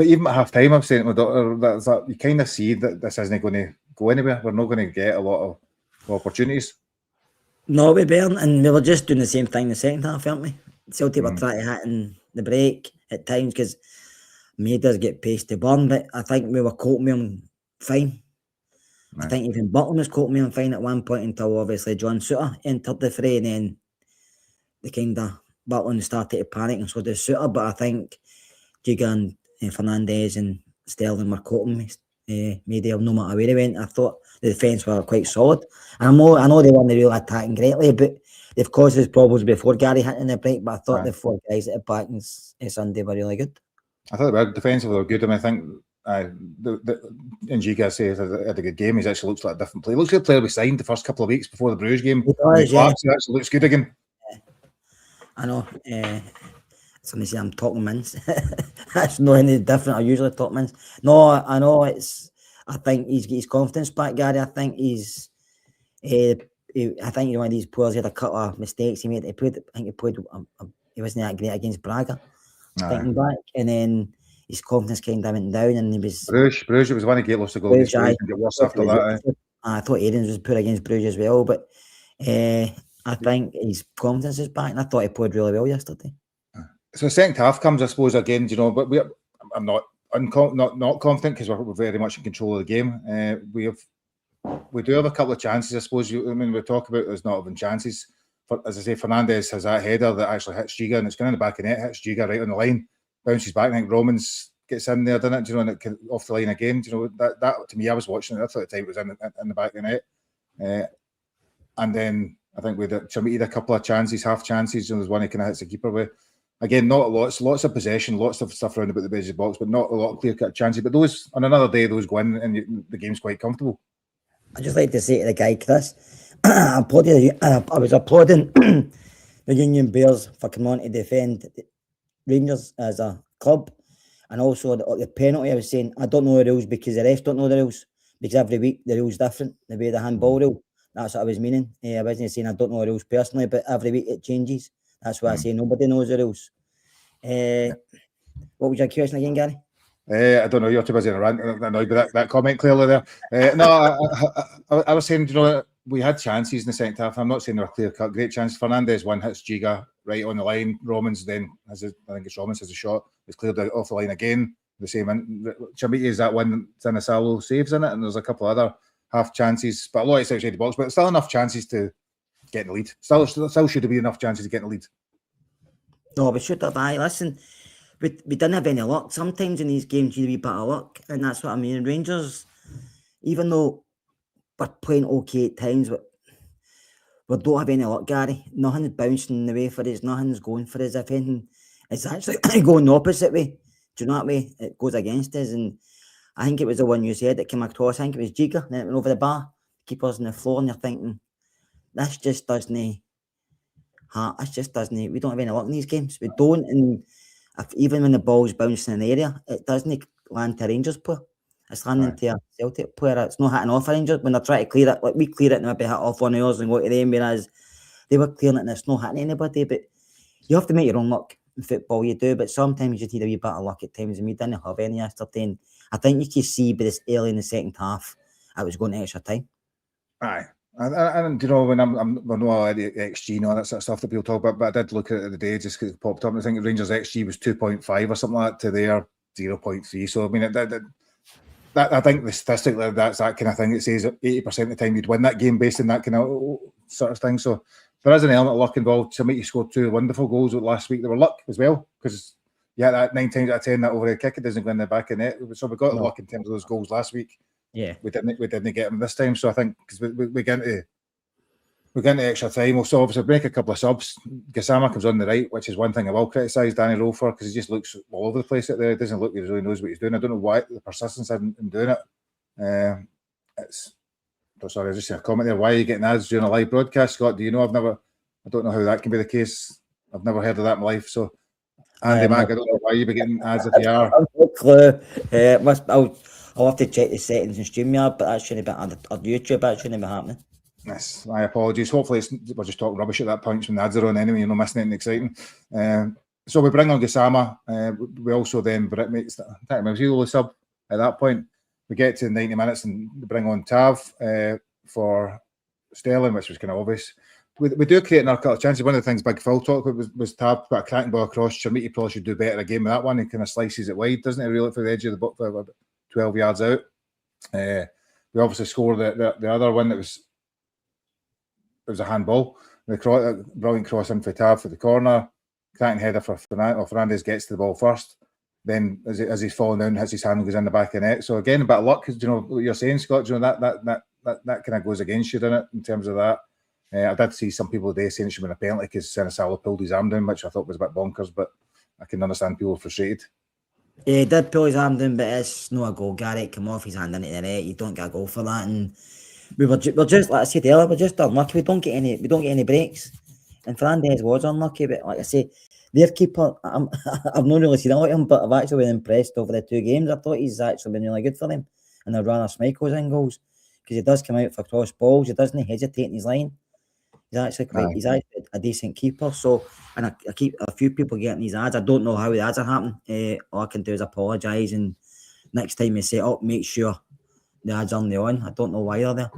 even at half time, I'm saying to my daughter that you kind of see that this isn't going to go anywhere. We're not going to get a lot of opportunities. No, we weren't, and we were just doing the same thing in the second half, weren't we? Celtic were trying to hit in the break at times because made us get pace to burn, but I think we were coping with him fine. Right. I think even Button was coping with him fine at one point until obviously John Souttar entered the fray, and then the kind of Butland started to panic and so did Souttar. But I think Giga and Fernandez and Sterling were coping made no matter where he went. I thought the defence were quite solid. And I know they weren't really attacking greatly, but they've caused us problems before Gary hitting the break. But I thought the four guys at the back on Sunday were really good. I thought they were defensively good. I mean, I think Njiga says had a good game. He actually looks like a different player. Looks like a player we signed the first couple of weeks before the Bruges game. He does, he actually looks good again. Yeah. I know. Somebody say I'm talking mince. That's not any different. I usually talk mince. No, I know I think he's got his confidence back, Gary. I think he's. I think he's one of these players. He had a couple of mistakes he made. He wasn't that great against Braga. Thinking back, and then his confidence kind of went down, and he was Bruges. It was when he lost the goal against Bruges and get worse after that. I thought Aidens was poor against Bruges as well, but I think his confidence is back, and I thought he played really well yesterday. So second half comes, I suppose, again. But I'm not confident because we're very much in control of the game. We do have a couple of chances, I suppose. We talk about there's not having chances. As I say, Fernandez has that header that actually hits Giga, and it's going in the back of the net, hits Giga right on the line, bounces back. I think Romans gets in there, doesn't it? And it off the line again. That to me, I was watching it. I thought the time it was in the back of the net. And then I think we had a couple of chances, half chances. There's one he kind of hits the keeper with. Again, not lots of possession, lots of stuff around about the edge of the box, but not a lot of clear-cut chances. But those, on another day, those go in, and the game's quite comfortable. I'd just like to say to the guy, Chris, I was applauding the Union Bears for coming on to defend Rangers as a club, and also the penalty. I was saying I don't know the rules because the refs don't know the rules, because every week the rules different. The way the handball rule, that's what I was meaning. I wasn't saying I don't know the rules personally, but every week it changes. That's why I say nobody knows the rules. What was your question again, Gary? I don't know. You're too busy in a rant. Annoyed by that comment clearly there. No, I was saying, we had chances in the second half. I'm not saying they were clear-cut great chances. Fernandez one hits Giga right on the line. Romans then I think it's Romans has a shot. It's cleared out off the line again. The same. Chamiti is that one. Zanisalo saves in it, and there's a couple of other half chances, but a lot of it's outside the box. But still enough chances to get in the lead. Still should have been enough chances to get in the lead. No, we should have. Listen. We didn't have any luck. Sometimes in these games you need a bit of luck, and that's what I mean. Rangers, even though we're playing okay at times, but we don't have any luck, Gary. Nothing's bouncing the way for us. Nothing's going for us. If anything, it's actually going the opposite way. Do you know what I mean? It goes against us, and I think it was the one you said that came across. I think it was Giga, and then it went over the bar. Keepers on the floor, and you're thinking, this just doesn't. This just doesn't. We don't have any luck in these games. We don't, and even when the ball's bouncing in the area, it doesn't land to a Rangers player. It's landing to a Celtic player. It's not hitting off a Rangers when they're trying to clear it. Like we clear it and maybe hit off one of yours and go to them, whereas they were clearing it and it's not hitting anybody. But you have to make your own luck in football, you do. But sometimes you need a wee bit of luck at times, and we didn't have any yesterday. And I think you can see by this early in the second half, I was going to extra time. Aye. And you know, when I know the XG and all that sort of stuff that people talk about, but I did look at it the day just because it popped up, and I think Rangers XG was 2.5 or something like that to their 0.3. So I mean, that I think the statistic that's that kind of thing. It says 80% of the time you'd win that game based on that kind of sort of thing. So there is an element of luck involved. Somebody scored 2 wonderful goals last week. They were luck as well because that 9 times out of 10 that overhead kick, it doesn't go in the back of the net. So we got the luck in terms of those goals last week. Yeah, we didn't get them this time. So I think because we get into extra time, we'll obviously break a couple of subs. Gassama comes on the right, which is one thing I will criticise Danny Rowe for because he just looks all over the place out there. It doesn't look like he really knows what he's doing. I don't know why the persistence in doing it. Sorry, I just seen a comment there. Why are you getting ads during a live broadcast, Scott? Do you know? I don't know how that can be the case. I've never heard of that in my life. So, Andy Mack, I don't know why you'd be getting ads if you are. I've no clue. I'll have to check the settings in StreamYard, but that shouldn't be on YouTube. That shouldn't be happening. Yes, my apologies. Hopefully, we're just talking rubbish at that point when the ads are on anyway. You're not missing anything exciting. So we bring on Gassama. We also then makes the sub at that point. We get to 90 minutes and bring on Tav for Sterling, which was kind of obvious. We do create our couple of chances. One of the things Big Phil talked about was Tav got a cracking ball across. Chermiti probably should do better again with that one. He kind of slices it wide, doesn't he? Really for the edge of the book for 12 yards out. We obviously scored the other one that was a handball. The brilliant cross in for Tav for the corner. Cracking header for Fernandez. Fernandez gets to the ball first. Then as he's falling down, hits his hand and goes in the back of the net. So again, a bit of luck, because you know what you're saying, Scott. You know that kind of goes against you, doesn't it, in terms of that. I did see some people today saying it should have been a penalty because Senesalo pulled his arm down, which I thought was a bit bonkers, but I can understand people frustrated. Yeah, he did pull his arm down, but it's not a goal. Garrett come off his hand into the net. You don't get a goal for that. And we're just like I said earlier, we're just unlucky. We don't get any breaks. And Fernandez was unlucky, but like I say, their keeper, I've not really seen a lot of him, but I've actually been impressed over the 2 games. I thought he's actually been really good for them. And I'd rather Schmeichel's in goals because he does come out for cross balls. He doesn't hesitate in his line. He's actually a decent keeper. So, and I keep a few people getting these ads. I don't know how the ads are happening. All I can do is apologise. And next time you set up, make sure the ads aren't on. I don't know why they're there.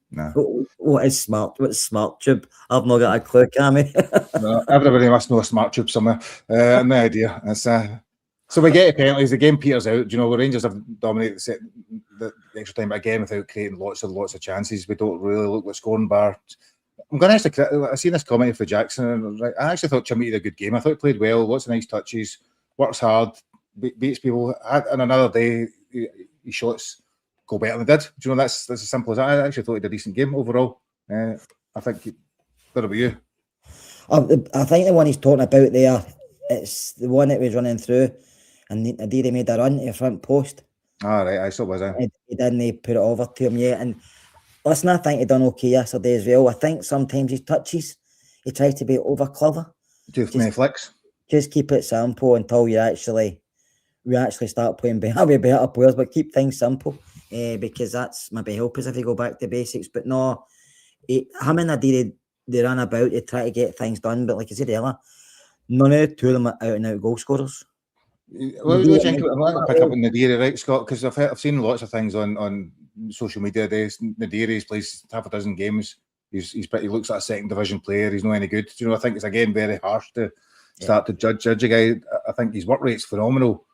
No. What's Smart Tube? I've not got a clue, Cammy. No, everybody must know a Smart Tube somewhere. No idea. It's, so we get penalties. The game peters out. You know, the Rangers have dominated the extra time, but again, without creating lots of chances. We don't really look like scoring bar. I'm going to actually. I seen this comment for Jackson, and I actually thought Chermiti did a good game. I thought he played well. Lots of nice touches. Works hard. Beats people. And another day, he shots go better than they did. Do you know that's as simple as that? I actually thought he did a decent game overall. I think. What about you? I think the one he's talking about there, it's the one that was running through, and Adiri made a run to the front post. All right, I saw was that. He didn't put it over to him yet. And listen, I think he done okay yesterday as well. I think sometimes his touches, he tries to be over clever. Too many flicks. Just keep it simple until we actually start playing better players, but keep things simple. Because that's maybe help us if we go back to basics. But no, him and Adiri, they run about, they try to get things done. But like I said earlier, none of the 2 of them are out and out goal scorers. What do you think? I'm going to pick up on Nadiri, right, Scott? Because I've seen lots of things on social media today. Nadiri's plays half a dozen games. He looks like a second division player. He's not any good. You know, I think it's again very harsh to start to judge a guy. I think his work rate's phenomenal.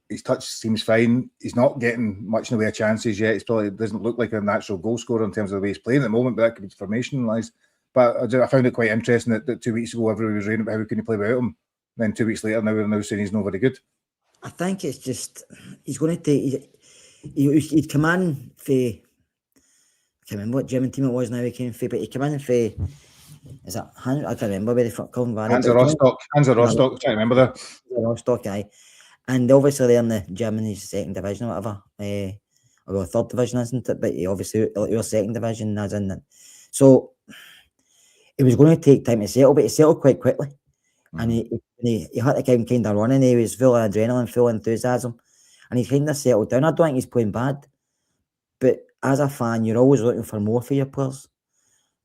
His touch seems fine. He's not getting much in the way of chances yet. He probably doesn't look like a natural goal scorer in terms of the way he's playing at the moment, but that could be formation-wise. But I found it quite interesting that 2 weeks ago everybody was raving about how can you play without him. Then 2 weeks later, now saying he's not very good. I think it's just he's going to take. He'd come in for. I can't remember what German team it was now. He came for, but he came in for. Is that I can't remember where the front coming back. Hansa Rostock. Trying to remember that. Rostock guy. And obviously they're in the Germany's second division or whatever. Or third division, isn't it? But obviously your second division, as in it. So it was going to take time to settle, but he settled quite quickly. And he hit the game kind of running. He was full of adrenaline, full of enthusiasm. And he kind of settled down. I don't think he's playing bad. But as a fan, you're always looking for more for your players.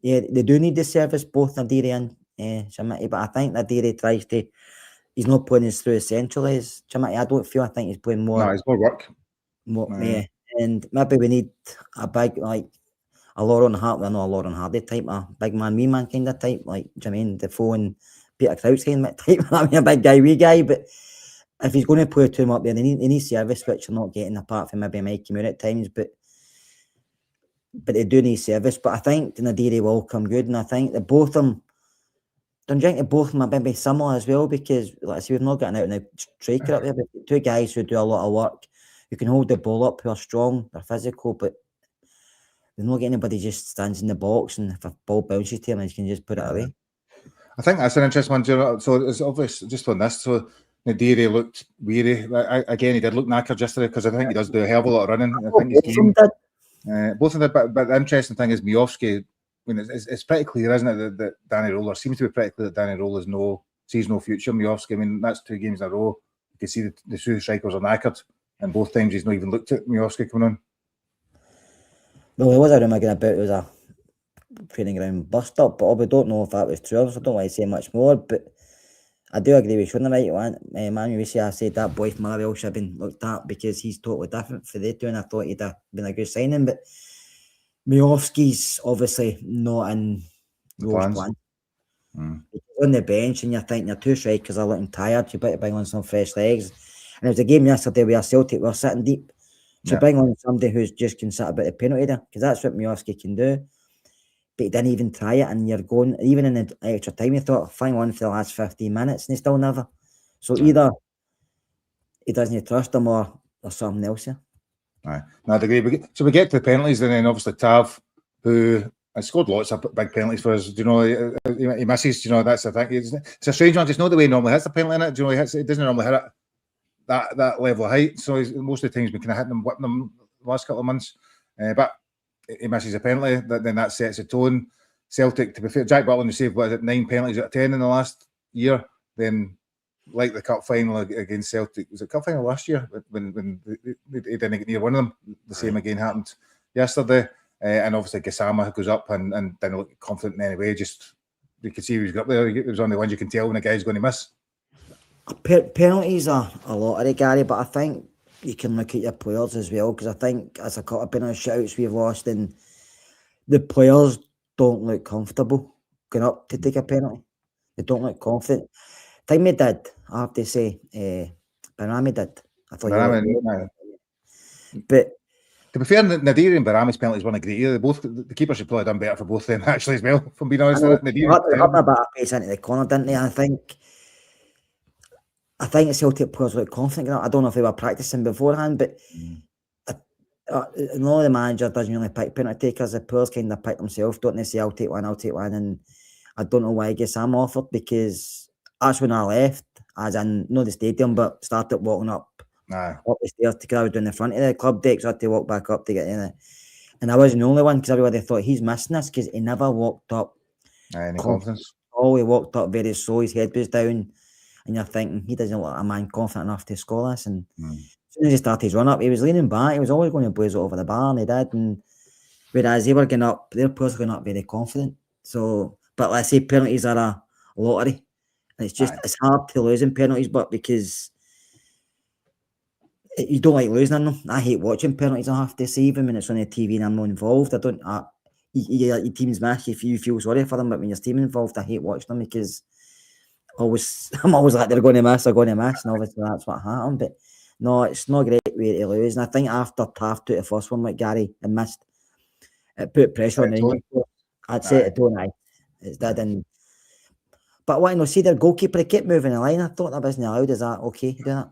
Yeah, they do need the service, both Nadiri and Shamati, but I think Nadiri tries to, he's not playing as through essentially as Shamati. I don't feel, I think he's playing more. No, it's more work. Yeah. And maybe we need a big, like, a Lauren Hart, well, not a Lauren Hardy type, a big man, wee man kind of type, like Jermaine Defoe and Peter Crouch kind of type. I mean, a big guy, wee guy, but if he's going to play two up there, they need service, which you're not getting apart from maybe Mikey Moore at times, but they do need service. But I think Nadiri will come good, and I think that both of them, don't you think both of them are maybe similar as well? Because, like I say, we've not got an out and out striker up there, but two guys who do a lot of work, who can hold the ball up, who are strong, they're physical, but there's not anybody just stands in the box, and if a ball bounces to him, he can just put it away. I think that's an interesting one. So it's obvious just on this. So Nadiri looked weary. Again, he did look knackered yesterday because I think he does do a hell of a lot of running. I think he's both of them. But the interesting thing is Miovski. I mean, it's pretty clear, isn't it, that Danny Roller seems to be pretty clear that Danny Roller sees no future in Miovski. I mean, that's 2 games in a row. You can see the 2 strikers are knackered, and both times he's not even looked at Miovski coming on. Well, there was a rumour going about it was a training ground bust up, but we don't know if that was true, so I don't want to say much more. But I do agree with Sean, right? Manu, I said that boy from Motherwell should have been looked at because he's totally different for the two, and I thought he'd have been a good signing. But Miovski's obviously not in Rowe's plan. He's on the bench, and you're thinking your 2 strikers are looking tired. You better bring on some fresh legs. And it was a game yesterday where Celtic were sitting deep. So bring on somebody who's just can sit about the penalty there, because that's what Miovski can do. But he didn't even try it, and you're going, even in the extra time, you thought, fine on for the last 15 minutes, and he still never. So either he doesn't trust him or something else here. No, I'd agree. So we get to the penalties, and then obviously Tav, who has scored lots of big penalties for us. Do you know, he misses, you know, that's the thing. It's a strange one. It's not the way he normally hits the penalty in it. Do you know, he doesn't normally hit it that level of height. So most of the times we kind of hit them, whipping them the last couple of months. But he misses a penalty, then that sets a tone. Celtic, to be fair, Jack Butland saved, 9 penalties out of 10 in the last year. Then, like the cup final against Celtic, was it cup final last year when he didn't get near one of them? The same again happened yesterday. And obviously Gassama goes up and didn't look confident in any way. Just you could see he was up there. It was on the ones you can tell when a guy's going to miss. Penalties are a lottery, Gary, but I think you can look at your players as well, because I think as a couple of penalty shoutouts we've lost, and the players don't look comfortable going up to take a penalty. They don't look confident. Time he did, I have to say, Barami did. I thought but to be fair, Nadiri and Barami's penalties weren't great either. The keeper should probably done better for both of them actually as well, from being honest. Nadiri got a bit of pace into the corner, didn't they? I think the Celtic players look confident. I don't know if they were practicing beforehand, but no, the manager doesn't really pick penalty takers. The players kind of pick themselves, don't they? Say, I'll take one. And I don't know why I guess I'm offered, because that's when I left, as in, not the stadium, but started walking up the stairs to go down the front of the club deck, so I had to walk back up to get in it. And I wasn't the only one, because everybody thought he's missing this, because he never walked up. Any confidence? Oh, he walked up very slow, his head was down. And you're thinking, he doesn't look a man confident enough to score this. And as soon as he started his run up, he was leaning back. He was always going to blaze it over the bar, and he did. And whereas they were going up, their players were going up very confident. So, but let's say penalties are a lottery. And it's hard to lose in penalties, but because you don't like losing in them. I hate watching penalties, I have to say, even when it's on the TV and I'm not involved. Your team's miss, if you feel sorry for them, but when your team involved, I hate watching them, because I'm always like, they're going to miss, and obviously that's what happened. But no, it's not a great way to lose. And I think after Taft took the first one, like Gary, and missed, it put pressure on the I'd say it don't. It's that. But what I know, see their goalkeeper, he kept moving the line. I thought that wasn't allowed. Is that okay to do that?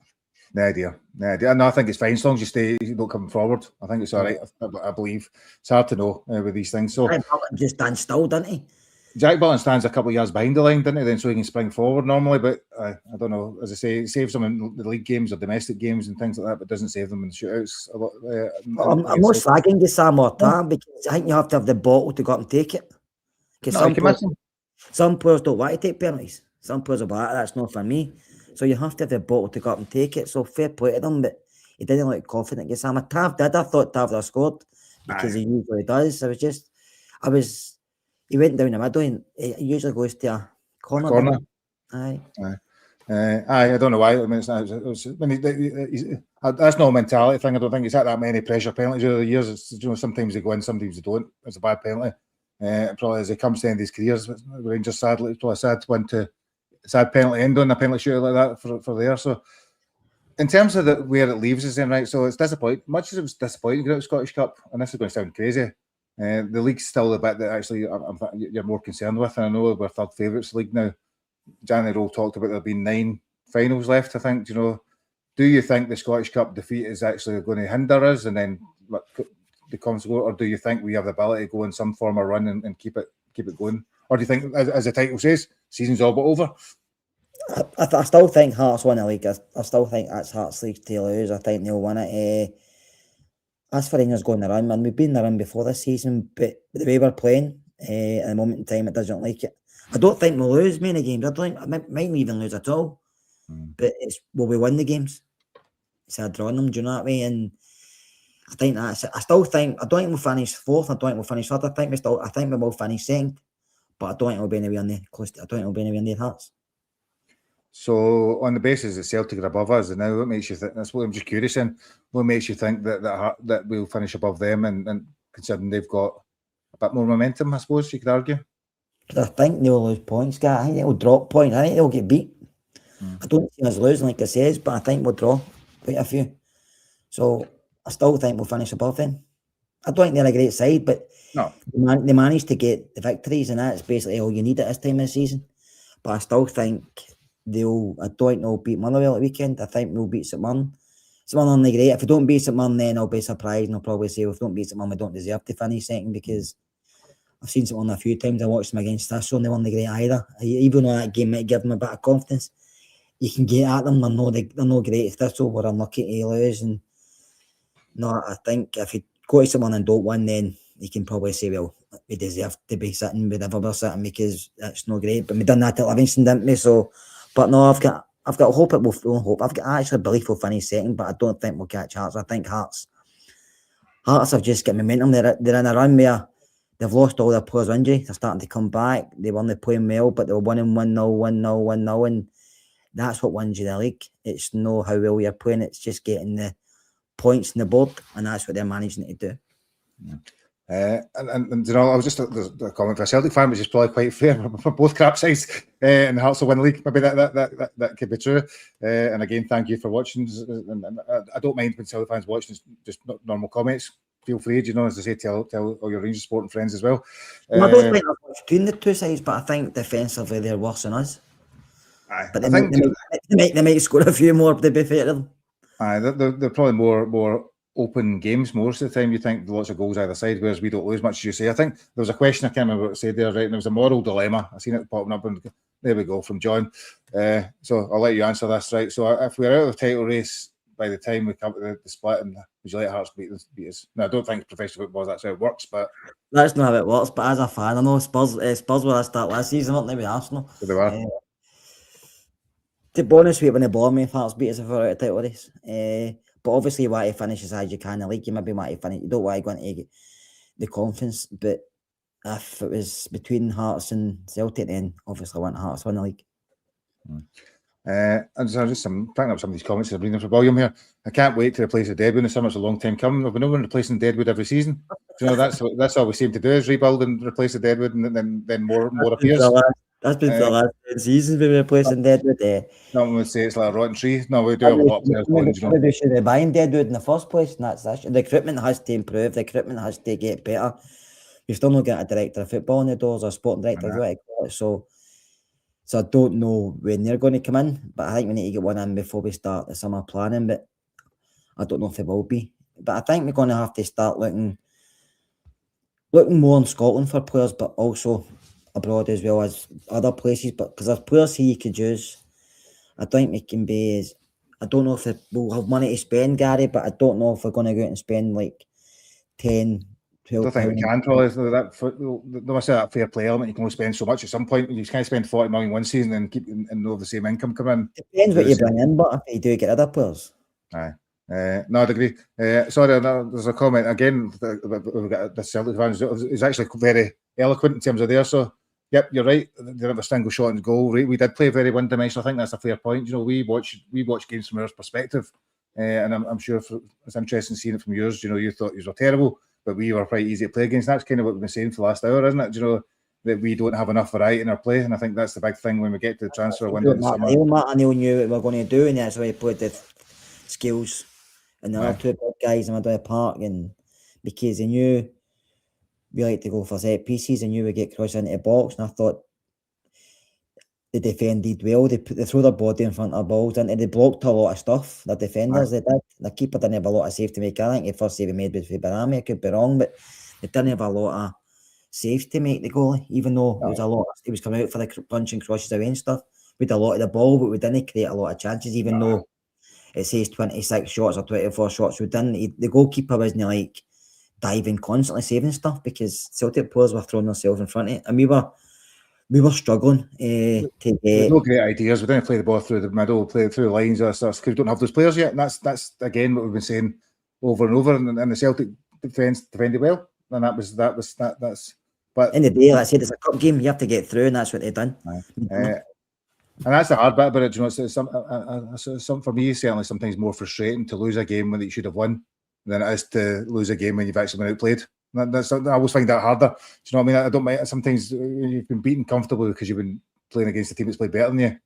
No idea. No, I think it's fine as long as you don't come forward. I think it's all right. I believe it's hard to know with these things. So just stand still, didn't he? Jack Butland stands a couple of years behind the line, doesn't he? Then so he can spring forward normally. But I don't know. As I say, it saves them in the league games or domestic games and things like that, but doesn't save them in the shootouts a lot. I'm not slagging the Sam or Tam because I think you have to have the bottle to go up and take it. Because some players don't want to take penalties. Some players are like, that's not for me. So you have to have the bottle to go up and take it. So fair play to them, but he didn't look confident against Sam. Tav did. I thought Tav would have scored because he usually does. He went down the middle and he usually goes to a corner. Aye. I don't know why. I mean, that's not a mentality thing. I don't think he's had that many pressure penalties over the years. It's, sometimes they go in, sometimes they don't. It's a bad penalty. Probably as he comes to the end of his careers, Rangers sadly, it's probably a sad penalty end on a penalty shootout like that for there. So, in terms of where it leaves us, then right. So it's disappointing. Much as it was disappointing to get out of the Scottish Cup, and this is going to sound crazy. The league's still the bit that actually you're more concerned with, and I know we're third favourites league now. January Roll talked about there being 9 finals left. I think. Do you think the Scottish Cup defeat is actually going to hinder us, and then the consequence, or do you think we have the ability to go in some form of run and keep it going, or do you think, as the title says, season's all but over? I still think Hearts win the league. I still think that's Hearts' league to lose. I think they'll win it. As for Rangers going the run, man, we've been in the run before this season, but the way we're playing at the moment in time, it doesn't like it. I don't think we'll lose many games. I don't think might even lose at all. But will we win the games? So drawing them, do you know what I mean? And I think that's it. I don't think we'll finish fourth. I don't think we'll finish third. I think we will finish second, but I don't think we'll be anywhere near close. I don't think we'll be anywhere near Hearts. So, on the basis that Celtic are above us, and now what makes you think? That's what I'm just curious in. What makes you think that we'll finish above them, and considering they've got a bit more momentum, I suppose you could argue. I think they'll lose points, guy. I think they'll drop points. I think they'll get beat. I don't see us losing, like I says, but I think we'll draw quite a few. So I still think we'll finish above them. I don't think they're a great side, but no, they managed to get the victories, and that's basically all you need at this time of the season. But I still think I don't think they'll beat Motherwell at the weekend. I think we'll beat St Mirren. St Mirren aren't great. If we don't beat St Mirren, then I'll be surprised and I'll probably say, if we don't beat St Mirren, we don't deserve to finish second, because I've seen St Mirren a few times. I watched them against Thistle and they weren't great either. Even though that game might give them a bit of confidence, you can get at them. They're not great. If Thistle were unlucky to lose, and no, I think if you go to St Mirren and don't win, then you can probably say, well, we deserve to be sitting wherever we're sitting, because that's not great. But we done that at Livingston, didn't we? So, but no, I've got hope it will hope. I've got actually belief we'll finish second, but I don't think we'll catch Hearts. I think Hearts have just got momentum. They're in a run where they've lost all their players' injury. They're starting to come back. They weren't playing well, but they were winning 1-0, 1-0, 1-0, and that's what wins you the league. It's not how well you're playing. It's just getting the points on the board, and that's what they're managing to do. And I was just a comment for a Celtic fan, which is probably quite fair for both crap sides, and Hearts will win the league. Maybe that could be true. And again, thank you for watching. And I don't mind when Celtic fans watching, just normal comments. Feel free, as I say, tell all your Rangers supporting friends as well. I don't think there's much between the two sides, but I think defensively they're worse than us. But they might score a few more, to be fair to them. They're probably more open games most of the time. You think lots of goals either side, whereas we don't lose much, as you say. I think there was a question, I can't remember what it said there, right? And there was a moral dilemma. I seen it popping up, and there we go, from John. So I'll let you answer this, right? So if we're out of the title race by the time we come to the split, and would you let Hearts beat us? Now, I don't think professional football, that's how it works, but that's not how it works. But as a fan, I know Spurs were at start last season, weren't they, with Arsenal? So they were. To be honest with you, when they bore me, if Hearts beat us if we're out of title race. But obviously you want to finish as high as you can in the league. You maybe want to finish. You don't want to go into the conference. But if it was between Hearts and Celtic, then obviously I want Hearts to win the league. And so just picking up some of these comments and reading them for volume here. I can't wait to replace the Deadwood in the summer. It's a long time coming. We've been over replacing Deadwood every season. That's all we seem to do, is rebuild and replace the Deadwood, and then more appears. That's been for the last 10 seasons we've been replacing Deadwood. No one would say it's like a rotten tree. No, we do have a lot of players. Maybe should have buying Deadwood in the first place, and that's the recruitment has to improve. The recruitment has to get better. We've still not got a director of football in the doors, or sporting director. So I don't know when they're going to come in, but I think we need to get one in before we start the summer planning. But I don't know if it will be. But I think we're going to have to start looking more in Scotland for players, but also abroad as well as other places, but because there's players here you could use. I think we can be as. I don't know if we'll have money to spend, Gary, but I don't know if we're going to go out and spend like 10, I don't 12 think we can probably. There must be that fair play element. You can only spend so much at some point. You can't spend 40 million one season and keep and know the same income come in. Depends what you bring in, but if you do get other players. Aye. No, I'd agree. Sorry, there's a comment again. We've got the Celtic fans. He's actually very eloquent in terms of there. So, yep, you're right. They didn't have a single shot on goal. We did play very one-dimensional. I think that's a fair point. You know, we watch games from our perspective, and I'm sure it's interesting seeing it from yours. You know, you thought you were terrible, but we were quite easy to play against. That's kind of what we've been saying for the last hour, isn't it? You know, that we don't have enough variety in our play, and I think that's the big thing when we get to the transfer window in the summer. Matt O'Neill knew what we were going to do, and that's why he played the skills and the other two big guys in the middle of the park, and because he knew we like to go for set pieces, and knew we get crossed into the box, and I thought they defended well. They threw their body in front of our balls, and they blocked a lot of stuff. The defenders, they did. The keeper didn't have a lot of safety make. I think the first save he made was for Barami. I could be wrong, but they didn't have a lot of safe to make the goalie, even though it was a lot. He was coming out for the punching crosses away and stuff. We had a lot of the ball, but we didn't create a lot of chances, even though it says 26 shots or 24 shots. We didn't. The goalkeeper wasn't like diving constantly, saving stuff, because Celtic players were throwing themselves in front of it, and we were struggling to get. No great ideas. We didn't play the ball through the middle, play through the lines, because we don't have those players yet. And that's again what we've been saying over and over. And the Celtic defended well, and that's. But in the day, like I said, it's a cup game. You have to get through, and that's what they've done. And that's the hard bit about it. You know, it's some for me, certainly sometimes more frustrating to lose a game when you should have won than it is to lose a game when you've actually been outplayed. I always find that harder. Do you know what I mean? I don't mind. Sometimes you've been beaten comfortably because you've been playing against a team that's played better than you.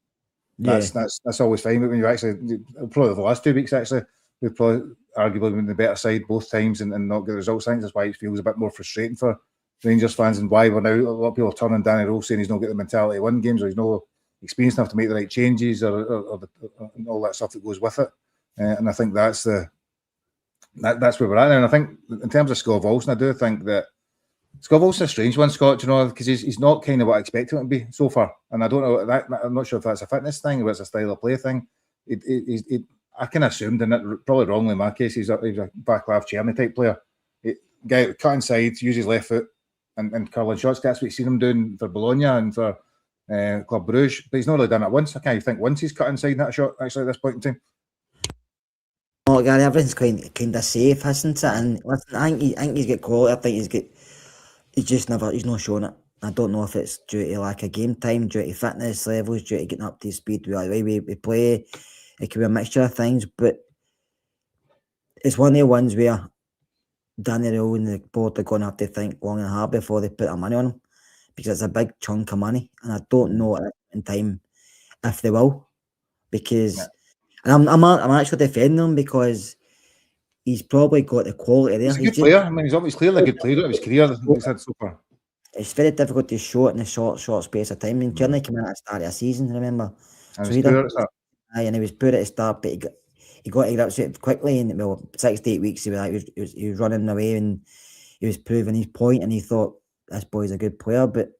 That's always fine. But when you actually, probably the last 2 weeks, actually, we've probably arguably been the better side both times and not get the results. I think that's why it feels a bit more frustrating for Rangers fans, and why we're now, a lot of people are turning Danny Rose saying he's not got the mentality to win games, or he's not experienced enough to make the right changes, or all that stuff that goes with it. And I think that's where we're at now. And I think in terms of Scott Olsen, I do think that Scott Olsen's a strange one, Scott, you know, because he's not kind of what I expected him to be so far. And I don't know, I'm not sure if that's a fitness thing or it's a style of play thing. I kind of assumed, and it, probably wrongly in my case, he's a Vaclav Cherny type player. Guy cut inside, use his left foot and curling shots. That's what you've seen him doing for Bologna and for Club Brugge. But he's not really done it once. I can't think once he's cut inside that shot, actually, at this point in time. Oh, Gary, everything's kind of safe, isn't it? And listen, I think he's got quality. I think he's not showing it. I don't know if it's due to lack of game time, due to fitness levels, due to getting up to speed with the way we play. It could be a mixture of things, but it's one of the ones where Danny Rose and the board are going to have to think long and hard before they put their money on him, because it's a big chunk of money, and I don't know at in time if they will, because and I'm actually defending him because he's probably got the quality there. He's a good player. I mean, he's clearly a good player of his career. He's had so far. It's very difficult to show it in a short space of time. I mean, Cherny came in at the start of the season, remember? And he was poor at the start, but he got to grips with it quickly. And 6 to 8 weeks, he was running away, and he was proving his point. And he thought, this boy's a good player, but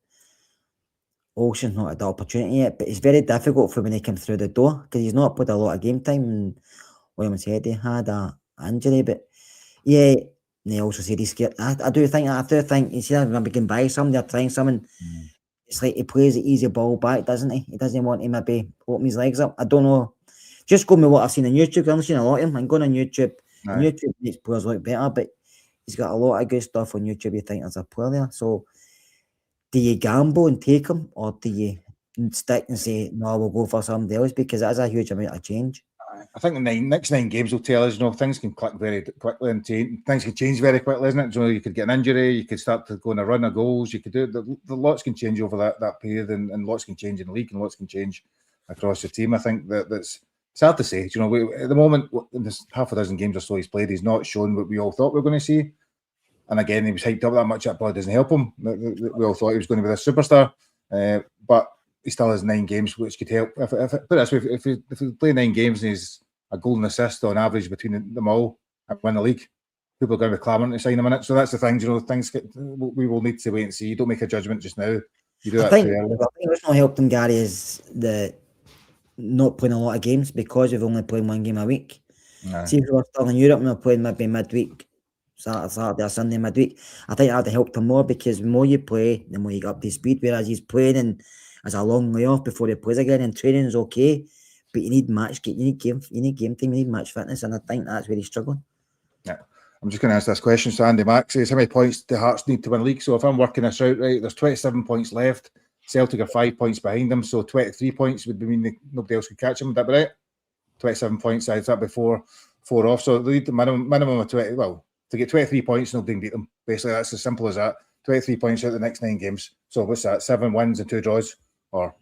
Olsen's not had the opportunity yet. But it's very difficult for when he comes through the door, because he's not put a lot of game time. And William said he had an injury, but yeah. And he also said he's scared. I do think he's here when we can buy somebody or trying something. It's like he plays the easy ball back, doesn't he? He doesn't want to maybe open his legs up. I don't know. Just go with what I've seen on YouTube. I've seen a lot of him. I'm going on YouTube. And YouTube makes players look better, but he's got a lot of good stuff on YouTube. You think there's a player there. So do you gamble and take him, or do you stick and say, no, we'll go for somebody else? Because it is a huge amount of change. I think the next 9 games will tell us, you know, things can click very quickly and change. Things can change very quickly, isn't it? You know, you could get an injury, you could start to go on a run of goals, you could do the lots can change over that period, and lots can change in the league, and lots can change across the team. I think that's it's hard to say. You know, at the moment, in this half a dozen games or so he's played, he's not shown what we all thought we were going to see. And again, he was hyped up that much. That probably doesn't help him. We all thought he was going to be the superstar, but he still has 9 games, which could help. If he play 9 games and he's a goal and assist on average between them all and win the league, people are going to be clamouring to sign him in it. So that's the thing, you know, we will need to wait and see. Don't make a judgment just now. You do I that think too early. what's not helped them, Gary, is the not playing a lot of games because we've only playing one game a week. See, if we were still in Europe and we're playing maybe midweek, Saturday or Sunday midweek, I think that would have helped him more because the more you play, the more you get up to speed. Whereas he's playing and there's a long way off before he plays again, and training is okay, but you need game time, you need match fitness, and I think that's where he's struggling. Yeah. I'm just going to ask this question. So Andy Mack says, how many points do Hearts need to win league? So if I'm working this out right, there's 27 points left. Celtic are 5 points behind them, so 23 points would mean nobody else could catch them. Would that be right? 27 points. I'd that before 4 off. So they need the minimum of 20. Well, to get 23 points, nobody can beat them. Basically, that's as simple as that. 23 points out of the next 9 games. So what's that? 7 wins and 2 draws, or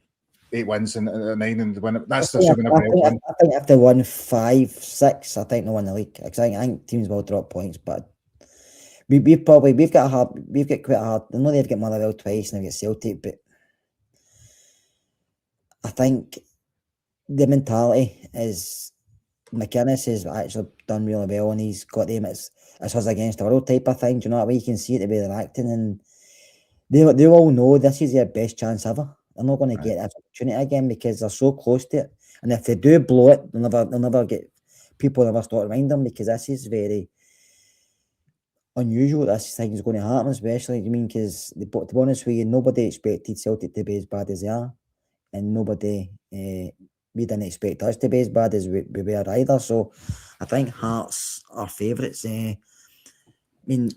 8 wins and 9 and win. That's assuming everybody else wins. I think if they won 5, 6, I think they win the league. I think teams will drop points, but we've got quite a hard. I know they've got Motherwell twice and they've got Celtic, but I think the mentality is McInnes has actually done really well, and he's got them as us against the world type of thing. Do you know what I mean? You can see it the way they're acting, and they all know this is their best chance ever. They're not going to get that opportunity again because they're so close to it. And if they do blow it, they'll never get people never start to remind them because this is very unusual. This thing is going to happen, especially because to be honest with you, nobody expected Celtic to be as bad as they are, and nobody we didn't expect us to be as bad as we were either. So I think Hearts are favourites. I mean,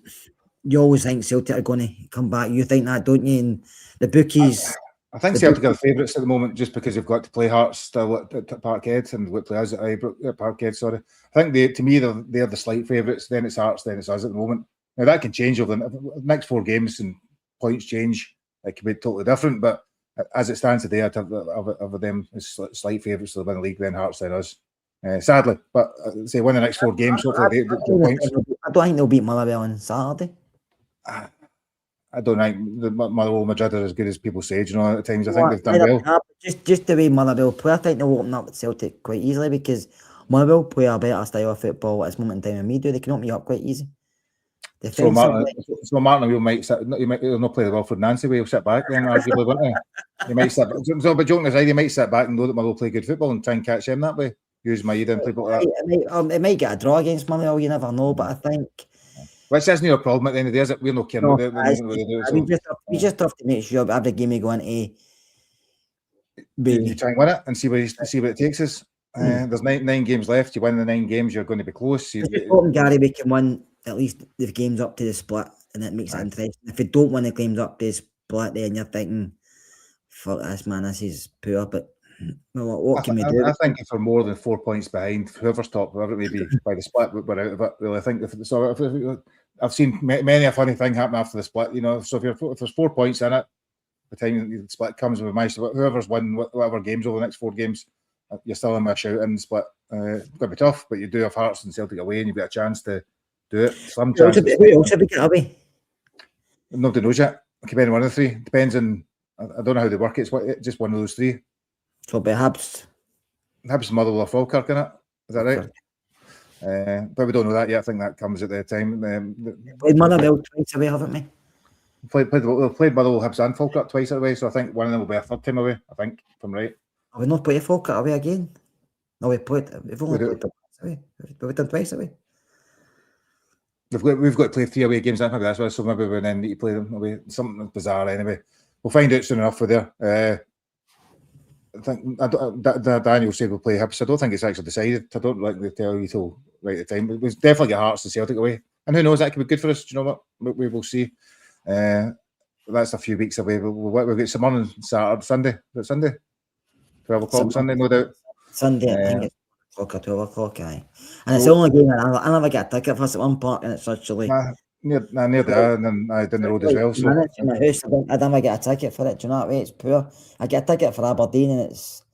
you always think Celtic are going to come back. You think that, don't you? And the bookies. I think Celtic are the favourites at the moment just because they've got to play Hearts still at Parkhead and we play us at Parkhead. Sorry, I think to me they're the slight favourites. Then it's Hearts, then it's us at the moment. Now that can change over the next 4 games and points change. It can be totally different, but as it stands today, I'd have them as slight favourites to win the league, then Hearts, then us. Sadly, but say win the next 4 games. Hopefully, points. I don't think they'll beat Motherwell on Saturday. I don't think the Motherwell Madrid are as good as people say. You know, at times I think they've done well. Just the way Motherwell play, I think they'll open up with Celtic quite easily because Motherwell play a better style of football at this moment in time than we do. They can open you up quite easy. So Martin will might sit. He'll not play the Wilfred Nancy way. He'll sit back then, arguably, won't he? He might sit. So, but joking aside, he might sit back and know that Motherwell play good football and try and catch him that way. Use Maeda and play like that. It might get a draw against Motherwell. You never know, but I think. Which isn't your problem at the end of the day, is it? We're not caring. We just have to make sure every game we go into. You try and win it and see what it takes us. There's 9 games left. You win the 9 games, you're going to be close. Gary, we can win at least the games up to the split, and it makes it interesting. If we don't win the games up to the split, then you're thinking, "Fuck this, man! This is poor." But what can we do? I think if we're more than 4 points behind, whoever's top, whoever it may be, by the split, we're out of it. Really, I think if I've seen many a funny thing happen after the split. You know, so if there's 4 points in it, by the time the split comes, we manage to whoever's won whatever games over the next 4 games, you're still in my shout in the split. It's going to be tough, but you do have Hearts and Celtic away, and you've got a chance to do it. Some chance. Who else have we got away? Nobody knows yet. It could be any one of the 3. Depends on. I don't know how they work. It's just one of those 3. So perhaps Motherwell or Falkirk in it. Is that right? But we don't know that yet. I think that comes at the time. Played Motherwell twice away, haven't we? We've played Motherwell, Hibs and Falkirk twice away, so I think one of them will be a 3rd time away. I think, if I'm right. Have we not played Falkirk away again? No, we've only played them twice away. We've done twice away. We've got to play 3 away games. Maybe that's why. So maybe we then need to play them away. Something bizarre anyway. We'll find out soon enough with there. I think Daniel said we'll play Hibs. I don't think it's actually decided. I don't like to tell you till right at the time. We've definitely got Hearts and Celtic away, and who knows, that could be good for us. Do you know what? We will see. That's a few weeks away. We'll get some on Saturday, Sunday. Is it Sunday? 12 o'clock Sunday, no doubt. Sunday, I think it's 12 o'clock, aye. And it's the only game I never get a ticket for St. One Park, and it's actually near there, and then down the road as well. So I never get a ticket for it. Do you know what I mean? It's poor. I get a ticket for Aberdeen, and it's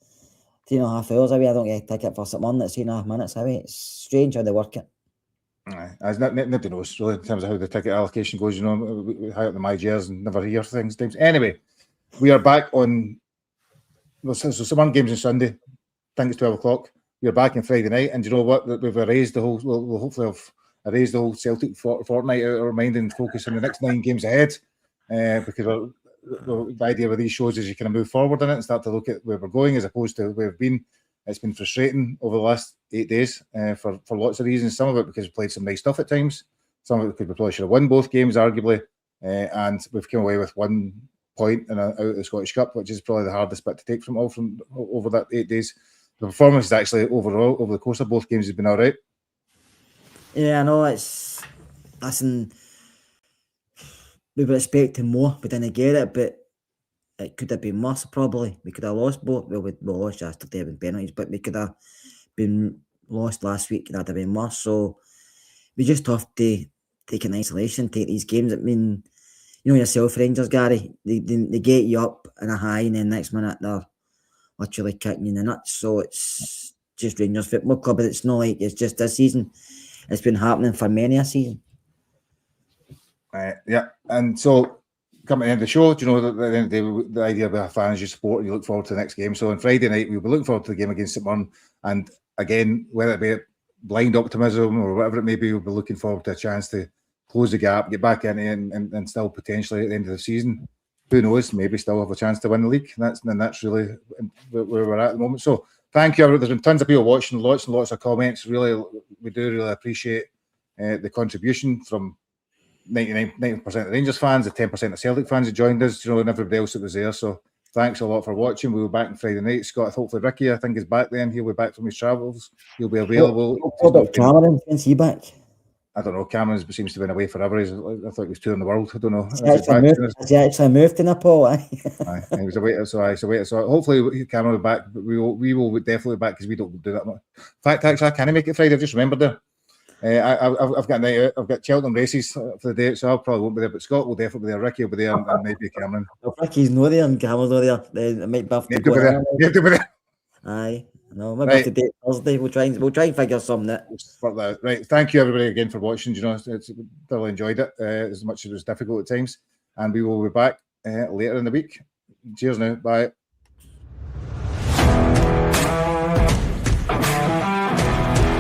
3.5 hours away. I don't get a ticket for St. One that's 3.5 minutes away. It's strange how they work it. Nobody knows really in terms of how the ticket allocation goes. You know, we high up the my jairs and never hear things. Anyway, we are back on. So some games on Sunday. I think it's 12 o'clock. We're back on Friday night, and you know what? We've erased the whole. We'll hopefully have erased the whole Celtic fortnight out of our mind and focus on the next 9 games ahead. Because the idea with these shows is you kind of move forward in it and start to look at where we're going as opposed to where we've been. It's been frustrating over the last 8 days for lots of reasons. Some of it because we played some nice stuff at times. Some of it because we probably should have won both games, arguably. And we've come away with 1 point out of the Scottish Cup, which is probably the hardest bit to take from over that 8 days. The performance is actually overall, over the course of both games, has been all right. Yeah, I know listen, we were expecting more. We didn't get it, but it could have been worse, probably. We could have lost both. Well, we lost yesterday with penalties, but we could have been lost last week. That'd have been worse. So we just have to take an isolation, take these games. I mean, you know yourself, Rangers, Gary, they get you up in a high, and then next minute they're literally kicking you in the nuts. So it's just Rangers Football Club, but it's not like it's just this season. It's been happening for many a season. Yeah, and so coming to the end of the show, do you know, at the end of the day, the idea of our fans, you support, and you look forward to the next game. So on Friday night, we'll be looking forward to the game against St Mirren. And again, whether it be blind optimism or whatever it may be, we'll be looking forward to a chance to close the gap, get back in it, and still potentially at the end of the season, who knows, maybe still have a chance to win the league. That's really where we're at the moment. So thank you. There's been tons of people watching, lots and lots of comments. Really, we do really appreciate the contribution from 99% of the Rangers fans, the 10% of Celtic fans who joined us, and everybody else that was there. So thanks a lot for watching. We'll be back on Friday night. Scott, hopefully Ricky, I think, is back then. He'll be back from his travels. He'll be available. What about Cameron? When's he back? I don't know. Cameron seems to have been away forever. I thought he was touring the world. I don't know. Has he actually moved to Nepal? Aye, he was away. So hopefully Cameron will be back. But we will definitely be back because we don't do that much. In fact, actually, I can't make it Friday. I've just remembered there. I've got a night out. I've got Cheltenham races for the day, so I probably won't be there. But Scott will definitely be there. Ricky will be there, and maybe Cameron. If Ricky's not there and Cameron's not there, then it might be be there. Aye, no, maybe right. Today Thursday. We'll try and figure something out. Right. Thank you everybody again for watching. It's thoroughly enjoyed it as much as it was difficult at times, and we will be back later in the week. Cheers now. Bye.